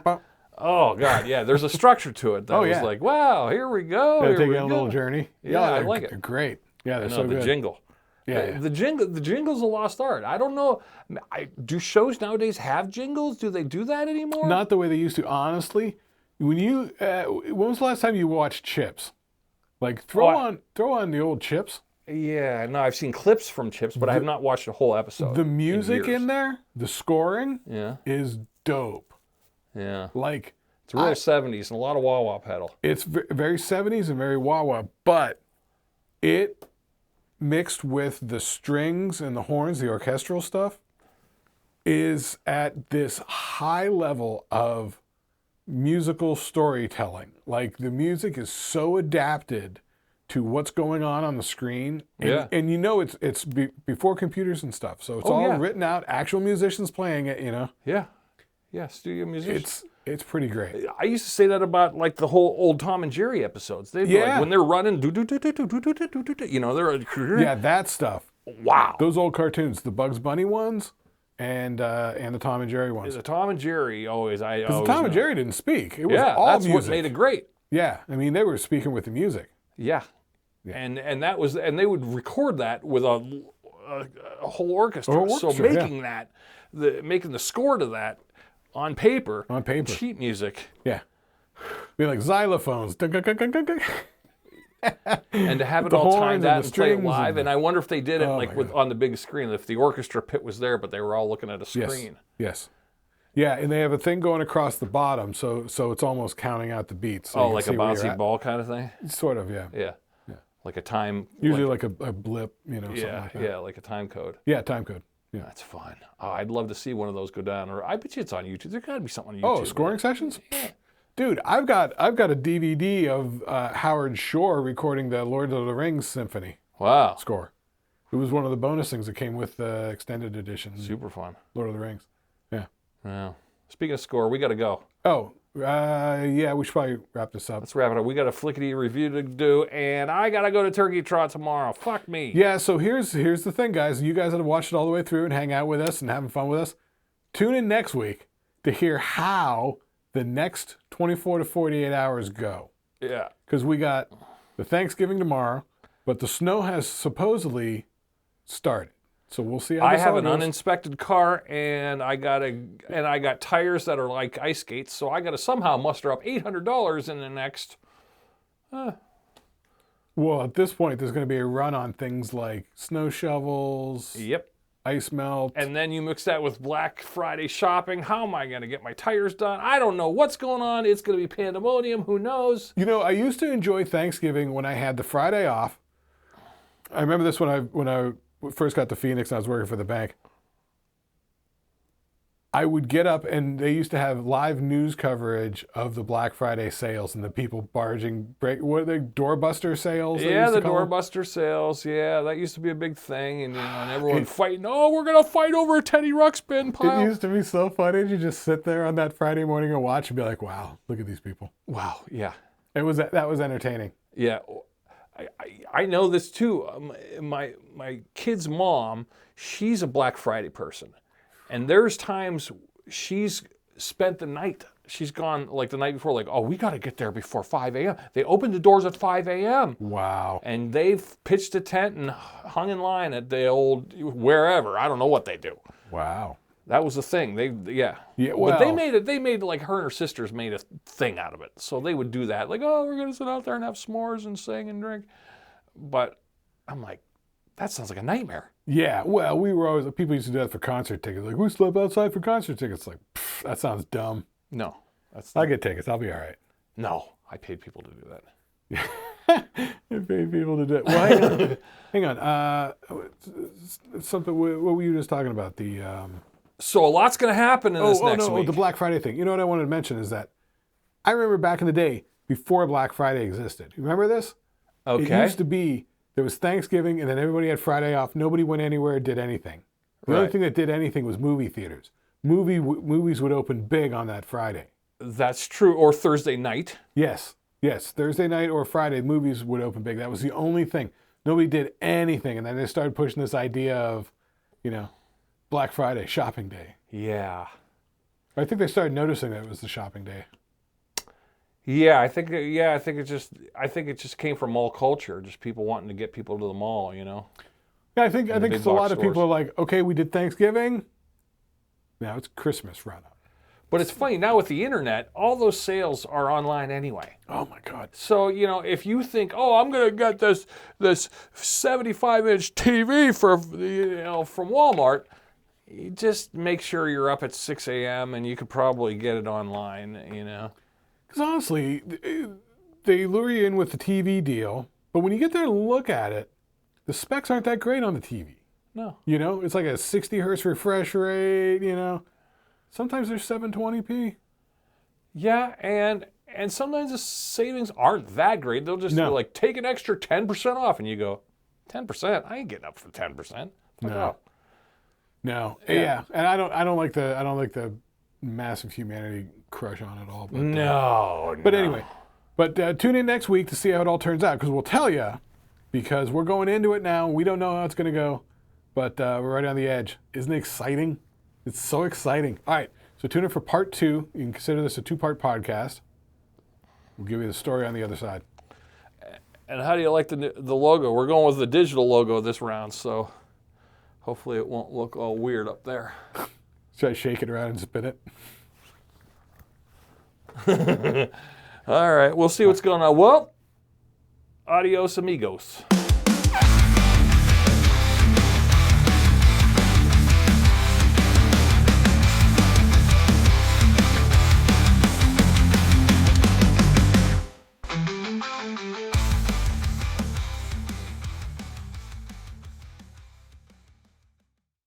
Oh God, yeah. There's a structure to it that was like, wow, here we go. Here take a little journey. Yeah, I like it. Great. Yeah, they're so good. The jingle. Yeah, the jingle's a lost art. I don't know. Do shows nowadays have jingles? Do they do that anymore? Not the way they used to. Honestly, when was the last time you watched Chips? Like throw on the old Chips. Yeah, no, I've seen clips from Chips, but I have not watched a whole episode. The music in there, the scoring, is dope. Yeah, like it's real 70s and a lot of wah-wah pedal. It's very 70s and very wah-wah, but it mixed with the strings and the horns, the orchestral stuff, is at this high level of musical storytelling. Like the music is so adapted to what's going on the screen. And, and you know it's before computers and stuff. So it's all written out, actual musicians playing it, you know. Yeah. Yeah, studio musicians. It's pretty great. I used to say that about like the whole old Tom and Jerry episodes. They'd be like, when they're running, you know, they're that stuff. Wow. Those old cartoons, the Bugs Bunny ones and the Tom and Jerry ones. The Tom and Jerry always because Tom and Jerry didn't speak. It was all that's music. What made it great. Yeah, I mean they were speaking with the music. Yeah. And that was, and they would record that with a whole orchestra. So making that, making the score to that on paper, sheet music. Yeah. Be like xylophones. And to have it all timed out and play it live. And I wonder if they did it on the big screen, if the orchestra pit was there, but they were all looking at a screen. Yes. Yeah, and they have a thing going across the bottom, so it's almost counting out the beats. So like a bouncy ball kind of thing? Sort of, yeah. Yeah. Like a time. Usually like a blip, you know, something like that. Yeah, like a time code. Yeah, time code. Yeah. That's fun. Oh, I'd love to see one of those go down. Or I bet you it's on YouTube. There's got to be something on YouTube. Oh, scoring sessions? Yeah. Dude, I've got a DVD of Howard Shore recording the Lord of the Rings symphony. Wow. Score. It was one of the bonus things that came with the extended edition. Super fun. Lord of the Rings. Yeah. Wow. Speaking of score, we got to go. Oh, yeah, we should probably wrap this up. Let's wrap it up. We got a Shlicketty review to do, and I got to go to Turkey Trot tomorrow. Fuck me. Yeah, so here's the thing, guys. You guys that have watched it all the way through and hang out with us and having fun with us, tune in next week to hear how the next 24 to 48 hours go. Yeah. Because we got the Thanksgiving tomorrow, but the snow has supposedly started. So we'll see how this I have all an goes. uninspected car, and I got tires that are like ice skates, so I got to somehow muster up $800 in the next. Well, at this point, there's going to be a run on things like snow shovels. Yep. Ice melt. And then you mix that with Black Friday shopping. How am I going to get my tires done? I don't know what's going on. It's going to be pandemonium. Who knows? You know, I used to enjoy Thanksgiving when I had the Friday off. I remember this when I first got to Phoenix and I was working for the bank. I would get up and they used to have live news coverage of the Black Friday sales and the people what are they, doorbuster sales? Yeah, the doorbuster sales. Yeah, that used to be a big thing, and and everyone fighting. Oh, we're gonna fight over a Teddy Ruxpin pile. It used to be so funny. You just sit there on that Friday morning and watch and be like, "Wow, look at these people." Wow. Yeah. That was entertaining. Yeah. I know this too. My kid's mom, she's a Black Friday person. And there's times she's spent the night. She's gone like the night before, like, oh, we got to get there before 5 a.m. They opened the doors at 5 a.m. Wow. And they've pitched a tent and hung in line at the old wherever. I don't know what they do. Wow. That was the thing. Yeah, well, but they made like her and her sisters made a thing out of it. So they would do that. Like, oh, we're going to sit out there and have s'mores and sing and drink. But I'm like, that sounds like a nightmare. Yeah, well, we were always, people used to do that for concert tickets. Like, we slept outside for concert tickets. Like, pff, that sounds dumb. No, that's I'll get tickets. I'll be all right. no. I paid people to do that. I paid people to do it. Well, hang on. Something. What were you just talking about? The So a lot's going to happen in this next week. the Black Friday thing. You know what I wanted to mention is that I remember back in the day before Black Friday existed. You remember this? Okay. It used to be there was Thanksgiving and then everybody had Friday off. Nobody went anywhere, did anything. The only Right. thing that did anything was movie theaters. Movies would open big on that Friday. That's true. Or Thursday night. Yes. Thursday night or Friday, movies would open big. That was the only thing. Nobody did anything. And then they started pushing this idea of, Black Friday, shopping day. Yeah. I think they started noticing that it was the shopping day. Yeah, I think it just came from mall culture, just people wanting to get people to the mall, Yeah, I think big it's a lot box of people are like, okay, we did Thanksgiving. Now it's Christmas run up. But it's funny, now with the internet, all those sales are online anyway. Oh my God. So, if you think, oh, I'm going to get this 75-inch TV from Walmart, you just make sure you're up at 6 a.m. and you could probably get it online, Because honestly, they lure you in with the TV deal, but when you get there to look at it, the specs aren't that great on the TV. No. It's like a 60 hertz refresh rate, Sometimes there's 720p. Yeah, and sometimes the savings aren't that great. They'll just be like, take an extra 10% off, and you go, 10%? I ain't getting up for 10%. No. Yeah. And I don't like the massive humanity crush on it all. But, No. But anyway, tune in next week to see how it all turns out, because we'll tell you, because we're going into it now. We don't know how it's going to go, but we're right on the edge. Isn't it exciting? It's so exciting. All right, so tune in for part 2. You can consider this a 2-part podcast. We'll give you the story on the other side. And how do you like the logo? We're going with the digital logo this round, so hopefully it won't look all weird up there. Should I shake it around and spin it? All right, we'll see what's going on. Well, adios amigos.